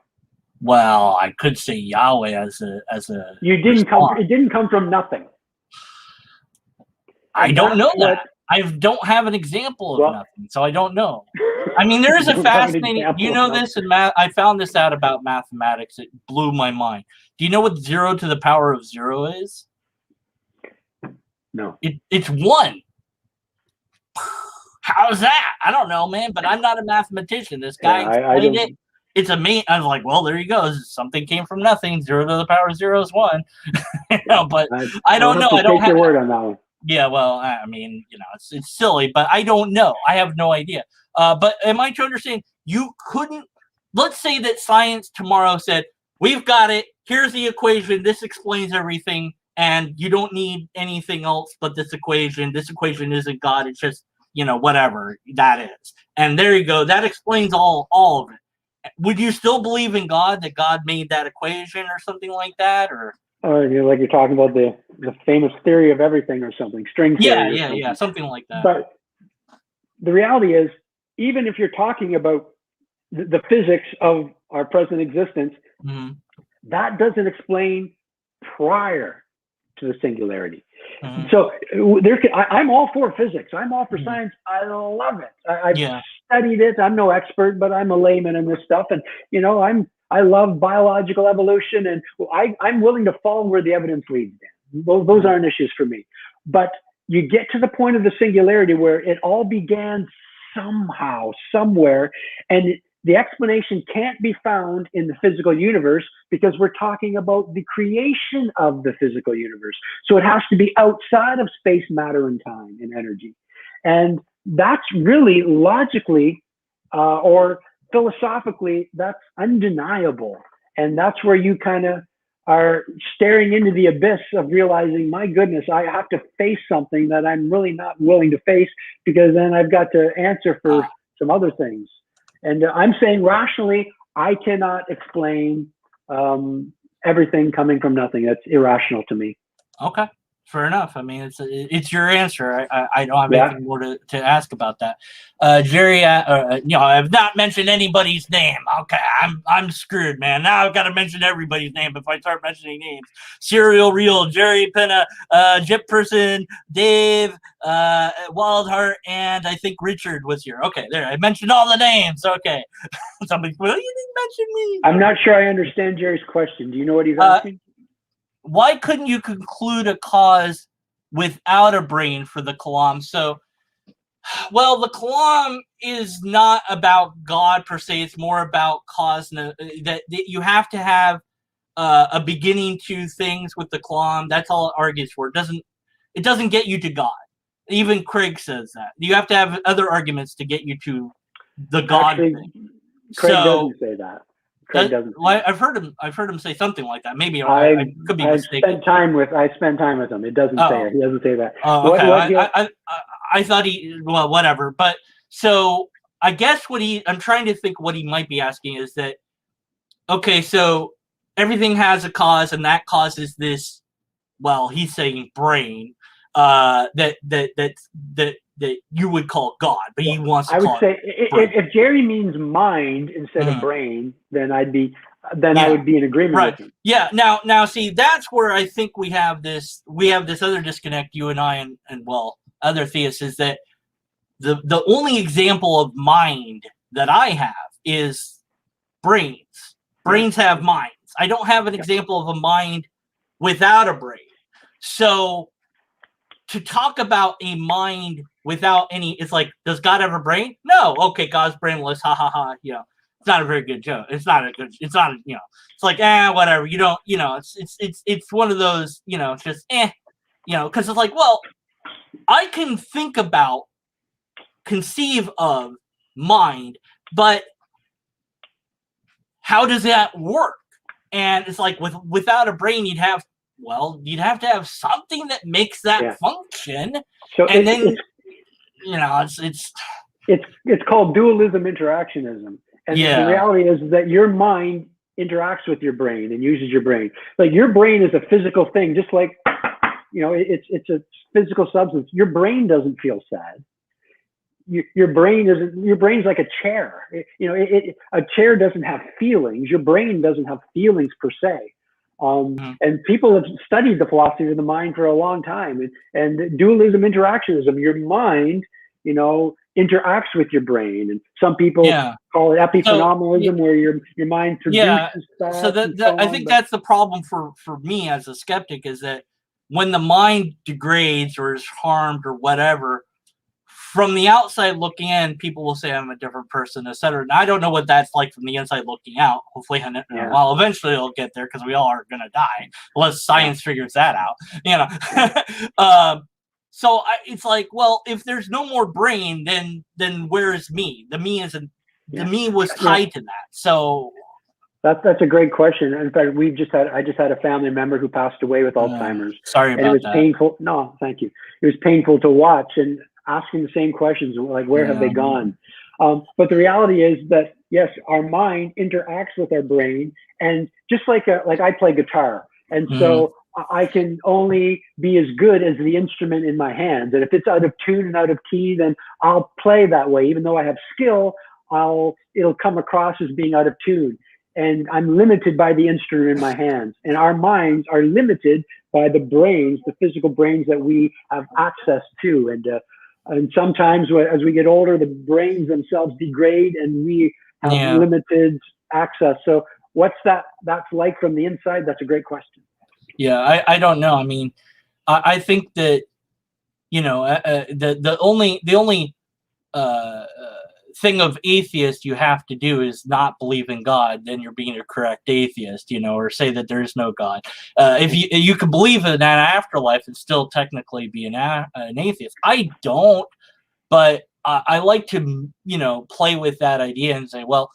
Well, I could say Yahweh as a You didn't response. it didn't come from nothing. I don't know that. I don't have an example of nothing, so I don't know. I mean, there is a fascinating. You know this in math. I found this out about mathematics. It blew my mind. Do you know what 0 to the power of 0 is? No. It's 1. How's that? I don't know, man. But I'm not a mathematician. This guy explained it. It's amazing. I was like, well, there you go. Something came from nothing. 0 to the power of 0 is 1. But I don't know. I don't have your word on that one. Yeah, well, I mean, it's silly, but I don't know. I have no idea. But am I to understand you couldn't? Let's say that science tomorrow said, "We've got it. Here's the equation. This explains everything, and you don't need anything else but this equation. This equation isn't God. It's just whatever that is. And there you go. That explains all of it. Would you still believe in God? That God made that equation or something like that, or? You're talking about the famous theory of everything or something, string theory. Yeah, something like that. But the reality is, even if you're talking about the physics of our present existence, that doesn't explain prior to the singularity. So I'm all for physics. I'm all for science. I love it. I've studied it. I'm no expert, but I'm a layman in this stuff, and I love biological evolution, and I'm willing to follow where the evidence leads. Those aren't issues for me. But you get to the point of the singularity where it all began somehow, somewhere, and the explanation can't be found in the physical universe because we're talking about the creation of the physical universe. So it has to be outside of space, matter, and time and energy. And that's really logically or philosophically, that's undeniable. And that's where you kind of are staring into the abyss of realizing, my goodness, I have to face something that I'm really not willing to face, because then I've got to answer for some other things. And I'm saying rationally, I cannot explain everything coming from nothing. That's irrational to me. Okay. Fair enough. I mean, it's your answer. I don't have anything more to ask about that. Jerry, I have not mentioned anybody's name. Okay, I'm screwed, man. Now I've got to mention everybody's name if I start mentioning names. Serial Real, Jerry Penna, Jip Person, Dave, Wildheart, and I think Richard was here. Okay, there. I mentioned all the names. Okay. Somebody, well, you didn't mention me. I'm not sure I understand Jerry's question. Do you know what he's asking? Why couldn't you conclude a cause without a brain for the Kalam? So, well, the Kalam is not about God per se. It's more about cause. That you have to have a beginning to things with the Kalam. That's all it argues for. It doesn't get you to God. Even Craig says that. You have to have other arguments to get you to the God thing. Craig doesn't say that. I've heard him say something like that. Maybe I could be mistaken. I spent time with him. It doesn't say it. He doesn't say that. Okay. I thought whatever. But so I guess I'm trying to think what he might be asking is that, okay, so everything has a cause, and that causes this. Well, he's saying brain. That you would call God, but he wants to call it. I would say if Jerry means mind instead of brain, then I would be in agreement with him. Yeah. Now, see, that's where I think we have this other disconnect, you and I, and well, other theists, is that the only example of mind that I have is brains. Brains have minds. I don't have an example of a mind without a brain. So to talk about a mind without any, it's like, does God have a brain? No. Okay, God's brainless. Ha ha ha. It's not a very good joke. It's it's like, whatever. You don't, it's one of those, it's just, because it's like, well, I can conceive of mind, but how does that work? And it's like without a brain, you'd have to have something that makes that function. So it's called dualism interactionism. And the reality is that your mind interacts with your brain and uses your brain. Like, your brain is a physical thing, just like, it's a physical substance. Your brain doesn't feel sad. your brain's like a chair. A chair doesn't have feelings. Your brain doesn't have feelings per se. And people have studied the philosophy of the mind for a long time. And dualism, interactionism, your mind, interacts with your brain. And some people call it epiphenomenalism, where your mind produces thoughts. So I think that's the problem for me as a skeptic, is that when the mind degrades or is harmed or whatever, from the outside looking in, people will say I'm a different person, etc. And I don't know what that's like from the inside looking out. Hopefully, well, eventually it'll get there, because we all are going to die unless science figures that out. So it's like, well, if there's no more brain, then where is me? The me isn't. The me was tied to that. So that's a great question. In fact, I just had a family member who passed away with Alzheimer's. Sorry about that. And it was painful. No, thank you. It was painful to watch and asking the same questions, like, where have they gone? But the reality is that, yes, our mind interacts with our brain. And just like I play guitar. And so I can only be as good as the instrument in my hands. And if it's out of tune and out of key, then I'll play that way. Even though I have skill, it'll come across as being out of tune. And I'm limited by the instrument in my hands. And our minds are limited by the brains, the physical brains that we have access to. And sometimes as we get older, the brains themselves degrade and we have limited access. So what's that's like from the inside? That's a great question. Yeah, I don't know. I mean, I think that, the only thing of atheist you have to do is not believe in God. Then you're being a correct atheist, or say that there is no God. If you can believe in an afterlife and still technically be an atheist. I don't, but I like to play with that idea and say, well,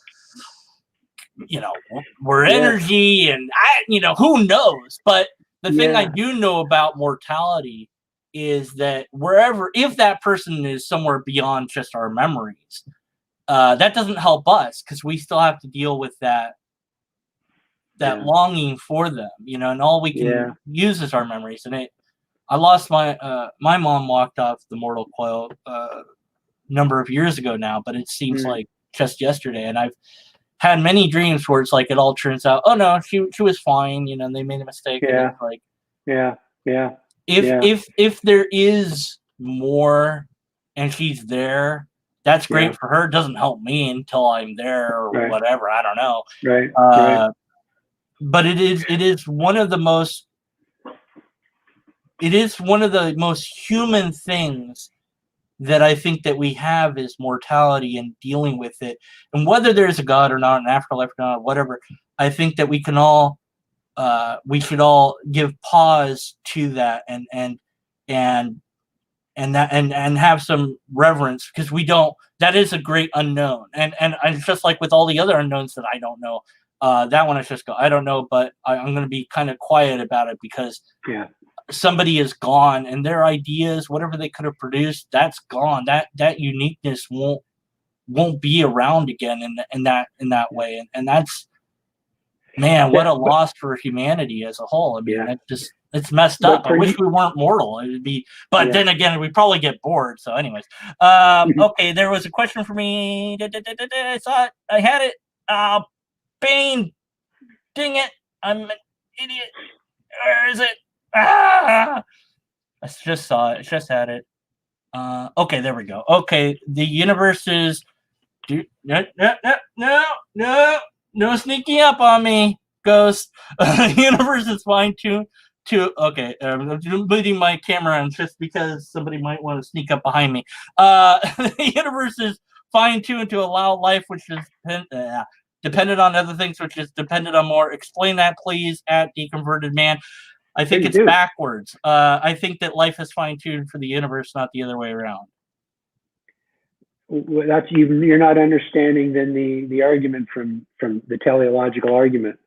we're energy, and who knows? But the thing I do know about mortality is that if that person is somewhere beyond just our memories, that doesn't help us, because we still have to deal with that longing for them, and all we can use is our memories. And I lost my mom walked off the mortal coil a number of years ago now, but it seems like just yesterday. And I've had many dreams where it's like it all turns out, oh no, she was fine, and they made a mistake. And it's like, if there is more and she's there, that's great for her. It doesn't help me until I'm there or whatever. I don't know. Right. But it is one of the most human things that I think that we have, is mortality and dealing with it. And whether there's a God or not, an afterlife or not, whatever, I think that we should all give pause to that and have some reverence, because that is a great unknown. And just like with all the other unknowns that I don't know, that one I just go, I don't know, but I'm going to be kind of quiet about it, because somebody is gone, and their ideas, whatever they could have produced, that's gone. That uniqueness won't be around again in that way. And that's, man, what a loss for humanity as a whole. I mean, it's messed up. I wish we weren't mortal. It would be, but then again, we'd probably get bored. So anyways, okay, there was a question for me. I thought I had it. Bane, dang it, I'm an idiot. Where is it? I just saw it. Just had it. Okay, there we go. Okay, the universe is. No sneaking up on me, ghost. The universe is fine-tuned to. Okay, I'm moving my camera on just because somebody might want to sneak up behind me. The universe is fine-tuned to allow life, which is dependent on other things, which is dependent on more. Explain that, please, at Deconverted Man. I think it's backwards. I think that life is fine-tuned for the universe, not the other way around. Well, that's you're not understanding then the argument from the teleological argument.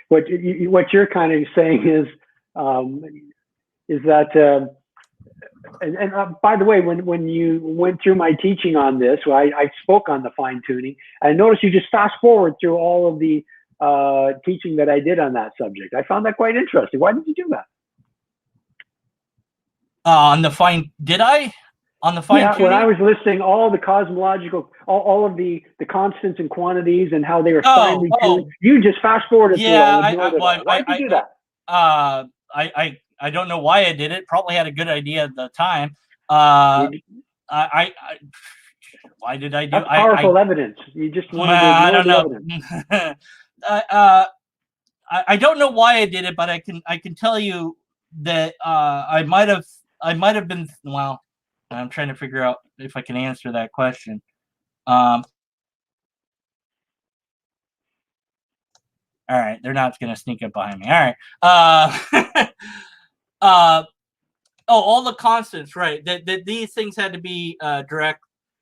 What you're kind of saying is that and by the way, when you went through my teaching on this, I spoke on the fine tuning. I noticed you just fast forward through all of the teaching that I did on that subject. I found that quite interesting. Why did you do that? On the fine, did I? on the fine tuning. When I was listing all the cosmological, all of the constants and quantities and how they were finely tuned, you just fast forwarded through it all. Why did you do that? I don't know why I did it. Probably had a good idea at the time. Why did I do? That's powerful evidence. You just wanted to ignore the evidence. I don't know why I did it, but I can tell you that I might have been. Well, I'm trying to figure out if I can answer that question. All right, they're not going to sneak up behind me. All right. All the constants, right? That these things had to be direct.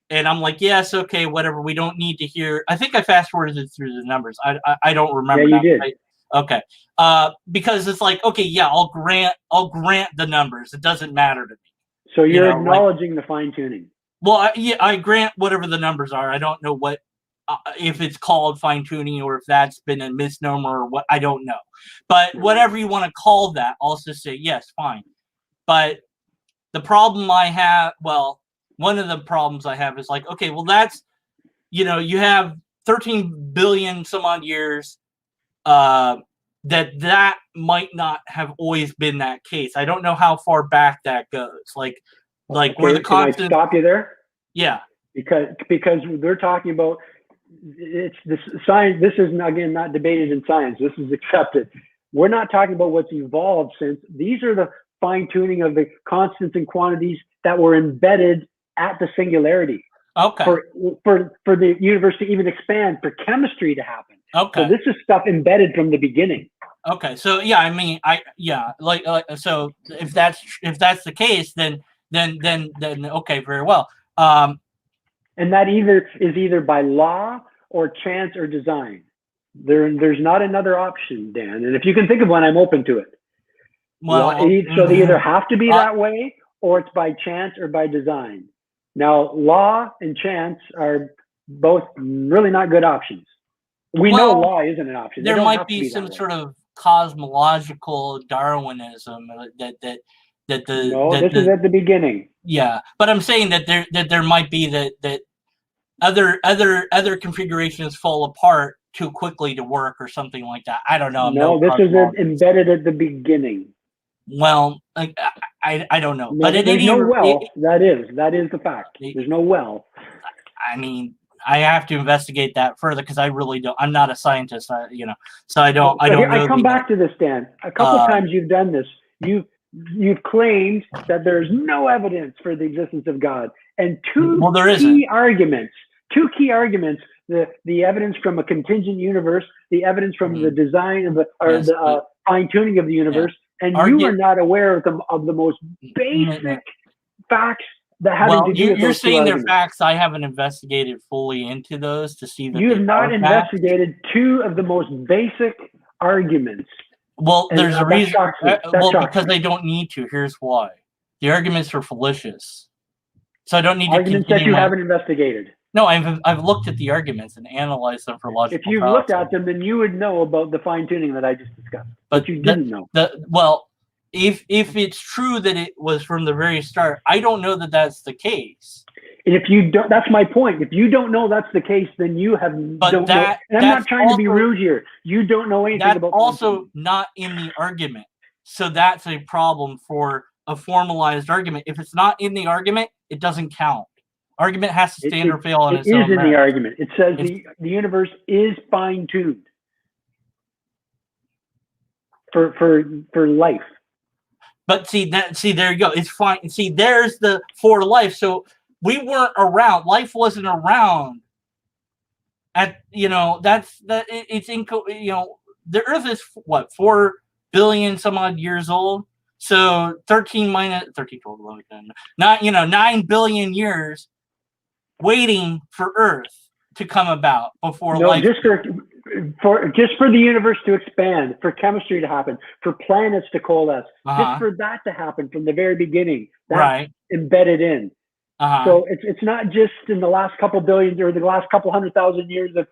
And I'm like, yes, okay, whatever. We don't need to hear. I think I fast forwarded through the numbers. I don't remember. Yeah, you did. Right? Okay. Because it's like, okay, yeah, I'll grant the numbers. It doesn't matter to me. So you're acknowledging the fine tuning. Well, I grant whatever the numbers are. I don't know what if it's called fine tuning or if that's been a misnomer or what. I don't know. But whatever you want to call that, I'll just say yes, fine. But the problem I have, one of the problems I have is like, okay, well, that's, you have 13 billion some odd years, that might not have always been that case. I don't know how far back that goes. Like where the constant. Can I stop you there? Yeah. Because they're talking about it's this science. This is again not debated in science. This is accepted. We're not talking about what's evolved since. These are the fine tuning of the constants and quantities that were embedded at the singularity. Okay. For the universe to even expand, for chemistry to happen. Okay. So this is stuff embedded from the beginning. Okay. So yeah, I mean, so if that's the case, then okay, very well. And that is either by law or chance or design. There's not another option, Dan. And if you can think of one, I'm open to it. Well, so they either have to be that way, or it's by chance or by design. Now, law and chance are both really not good options. We know law isn't an option. There might be some sort of cosmological Darwinism that this is at the beginning. Yeah, but I'm saying that there might be that other configurations fall apart too quickly to work or something like that. I don't know. No, this is embedded at the beginning. Well, I don't know. But there's no well. That is the fact. There's no well. I mean, I have to investigate that further because I really don't. I'm not a scientist, so I don't. I come back to this, Dan. A couple times you've done this. You've claimed that there's no evidence for the existence of God, and two key arguments. The evidence from a contingent universe, the evidence from the design of the fine tuning of the universe, and you are not aware of the most basic facts that have to do with you're saying they're facts. I haven't investigated fully into those to see that you have not investigated two of the most basic arguments. Well, there's a reason. Because they don't need to. Here's why: the arguments are fallacious, so I don't need arguments that you haven't investigated. No, I've looked at the arguments and analyzed them for logical. If you've looked at them, then you would know about the fine tuning that I just discussed. But you didn't know. If it's true that it was from the very start, I don't know that that's the case. And if you don't, that's my point. If you don't know that's the case, then you have don't know. And I'm not trying to be rude here. You don't know anything about. That's also not in the argument, so that's a problem for a formalized argument. If it's not in the argument, it doesn't count. Argument has to stand or fail on its own. It is in the argument. It says the universe is fine tuned for life. But see, there you go. It's fine. See, there's the for life. So we weren't around. Life wasn't around. It's the Earth is what 4 billion some odd years old. So 9 billion years waiting for Earth to come about before life. Just for the universe to expand, for chemistry to happen, for planets to coalesce, just for that to happen from the very beginning. That's embedded in. So it's not just in the last couple billion or the last couple 100,000 years of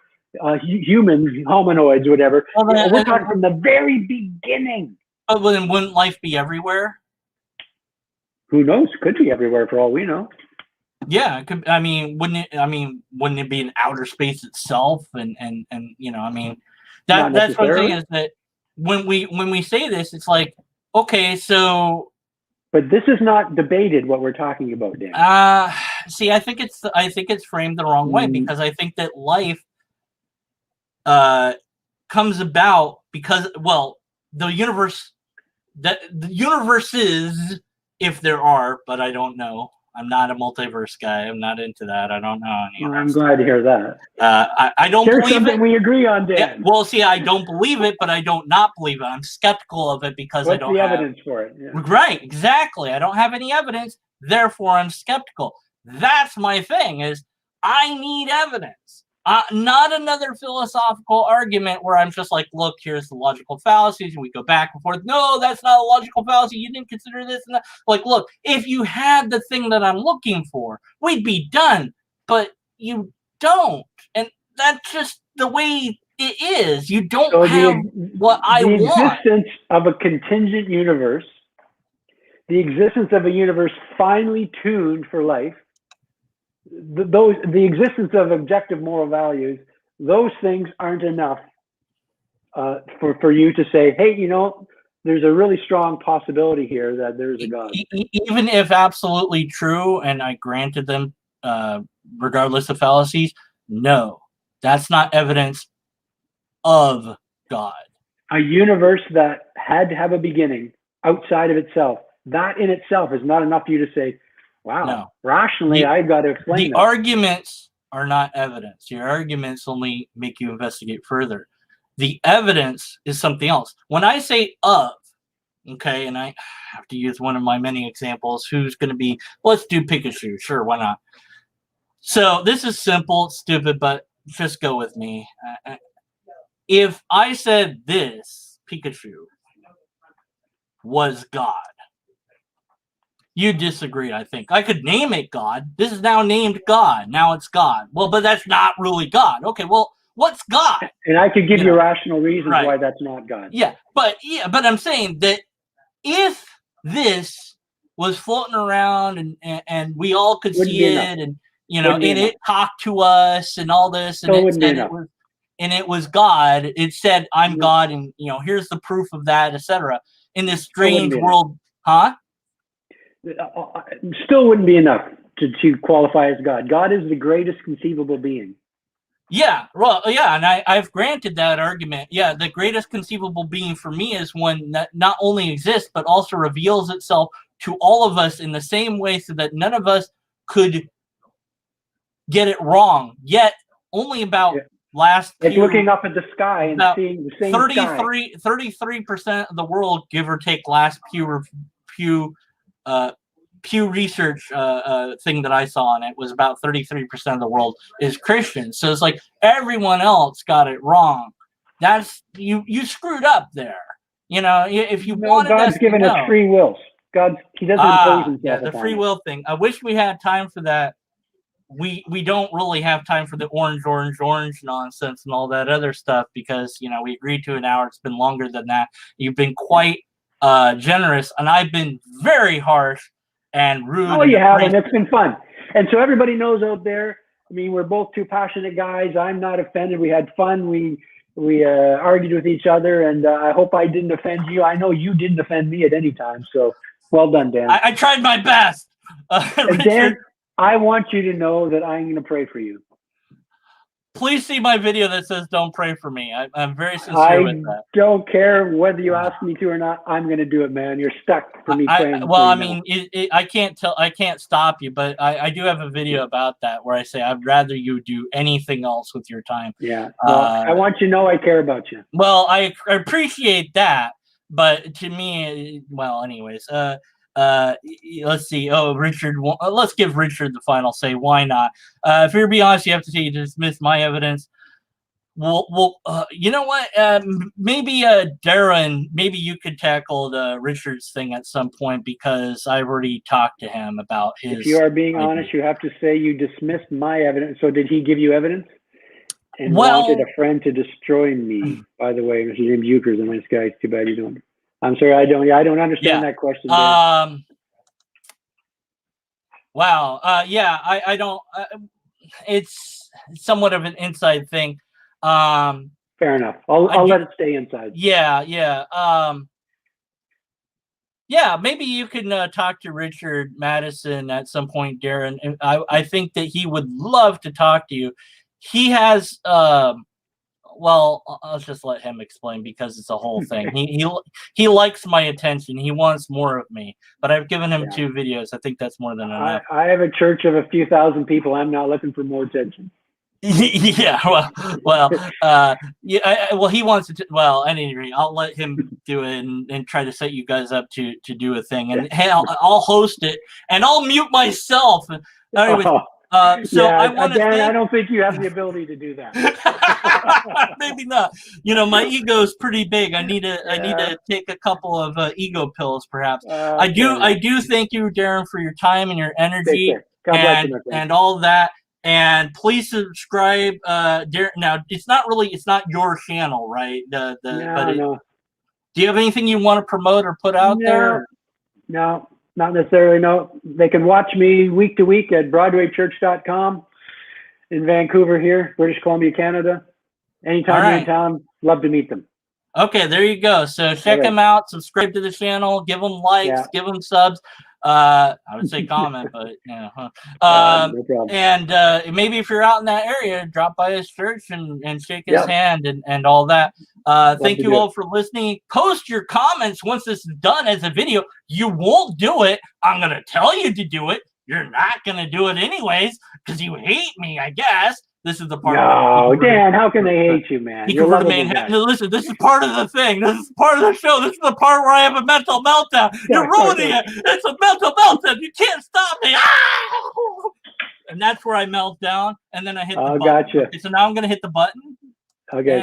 humans, hominoids, whatever. We're talking from the very beginning. But then wouldn't life be everywhere? Who knows? Could be everywhere for all we know. Yeah, it could, I mean, wouldn't it be in outer space itself? And you know, I mean, Not that's what I'm saying necessarily. is that when we say this, it's like, okay, so But this is not debated what we're talking about, Dan. see, I think it's framed the wrong way, Mm, because I think that life uh comes about because, well, the universe, that the universes, if there are, but I don't know. I'm not a multiverse guy. I'm not into that. I don't know any of well, that I'm stuff. glad to hear that. I don't There's believe something it. we agree on, Yeah, Dan. well, see, I don't believe it, but I don't not believe it. I'm skeptical of it because I What's don't the have. evidence for it? Yeah. Right, exactly. I don't have any evidence, therefore I'm skeptical. That's my thing. Is I need evidence. Not another philosophical argument where I'm just like, look, here's the logical fallacies, and we go back and forth. No, that's not a logical fallacy. You didn't consider this and that. Like, look, if you had the thing that I'm looking for, we'd be done. But you don't, and that's just the way it is. You don't So have what I the want. existence of a contingent universe, the existence of a universe finely tuned for life, the existence of objective moral values, those things aren't enough for you to say, hey, you know, there's a really strong possibility here that there's a God. Even if absolutely true, and I granted them, regardless of fallacies, no, that's not evidence of God. A universe that had to have a beginning outside of itself, that in itself is not enough for you to say, wow, No, rationally, the I've got to explain the this. arguments are not evidence. Your arguments only make you investigate further. The evidence is something else. When I say of, okay, and I have to use one of my many examples. Who's going to be? Let's do Pikachu. Sure, why not? So this is simple, it's stupid, but just go with me. If I said this Pikachu was God, you disagree, I think. I could name it God. This is now named God. Now it's God. Well, but that's not really God. Okay, well, what's God? And I could give You you know, rational reasons right. why that's not God. Yeah, but I'm saying that if this was floating around and we all could Wouldn't see be enough. it, and you know, Wouldn't be and enough. it talked to us and all this, and Still it wouldn't be said enough. it was God. It said, I'm No, God, and you know, here's the proof of that, etc. In this still wouldn't strange be enough. world, huh? Still wouldn't be enough to qualify as God. God is the greatest conceivable being. Yeah, well, yeah, and I've granted that argument. Yeah, the greatest conceivable being for me is one that not only exists, but also reveals itself to all of us in the same way so that none of us could get it wrong. Yet, only about Yeah. last Like few, looking up at the sky and about seeing the same sky. 33% of the world, give or take, last Pew uh, Pew Research thing that I saw on it was about 33% of the world is Christian. So it's like everyone else got it wrong. That's you screwed up there. You know, if you No, wanted God's us to given us know. free wills. He doesn't impose Yeah, himself the free upon us. will thing. I wish we had time for that. We don't really have time for the orange nonsense and all that other stuff, because you know we agreed to an hour. It's been longer than that. You've been quite generous, and I've been very harsh and rude No, and you haven't. abrasive. It's been fun. And so everybody knows out there, I mean, we're both two passionate guys. I'm not offended. We had fun. We argued with each other, and I hope I didn't offend you. I know you didn't offend me at any time. So well done, Dan. I tried my best, And Richard. Dan, I want you to know that I'm going to pray for you. Please see my video that says "Don't pray for me." I'm very sincere with I that. don't care whether you ask me to or not. I'm going to do it, man. You're stuck for me praying. Well, I now. mean, I can't stop you, but I do have a video about that where I say I'd rather you do anything else with your time. Yeah. Well, I want you to know I care about you. Well, I appreciate that, but to me, well, anyways, let's see. Oh, Richard, let's give Richard the final say. Why not? If you're being honest, you have to say you dismiss my evidence. Well, you know what? Maybe Darin, maybe you could tackle the Richard's thing at some point, because I've already talked to him about his. If you are being idea. honest, you have to say you dismissed my evidence. So did he give you evidence? And Well, wanted a friend to destroy me. By the way, Mr. James Euchre's a nice guy. Too bad you don't. I'm sorry, I don't understand that question, Dan. Wow. Yeah, I don't. It's somewhat of an inside thing. Fair enough. I'll let it stay inside. Yeah, yeah. Yeah, maybe you can talk to Richard Madison at some point, Darin. And I think that he would love to talk to you. He has, well, I'll just let him explain because it's a whole thing. He likes my attention. He wants more of me, but I've given him 2 videos. I think that's more than enough. I have a church of a few thousand people. I'm not looking for more attention. Yeah, well, yeah. Well, he wants to. Well, at any rate, I'll let him do it and try to set you guys up to do a thing. And hey, I'll host it and I'll mute myself. Anyways, so yeah, I want to. I don't think you have the ability to do that. Maybe not. You know, my ego is pretty big. I need to take a couple of ego pills, perhaps. I do thank you, Darin, for your time and your energy and all that. And please subscribe. Now, it's not your channel, right? No. Do you have anything you want to promote or put out there? No, not necessarily. No, they can watch me week to week at BroadwayChurch.com in Vancouver here, British Columbia, Canada. Anytime you're in town, love to meet them. Okay, there you go. So check them out, subscribe to the channel, give them likes, give them subs. I would say comment, but no problem. And maybe if you're out in that area, drop by his church and shake his hand and all that. Thank you all for listening. Post your comments once this is done as a video. You won't do it. I'm going to tell you to do it. You're not going to do it anyways because you hate me, I guess. This is the part. No, Dan, how can they hate you, man? Listen, this is part of the thing. This is part of the show. This is the part where I have a mental meltdown. You're ruining it. It's a mental meltdown. You can't stop me. And that's where I melt down. And then I hit the button. Gotcha. Okay, so now I'm going to hit the button. Okay.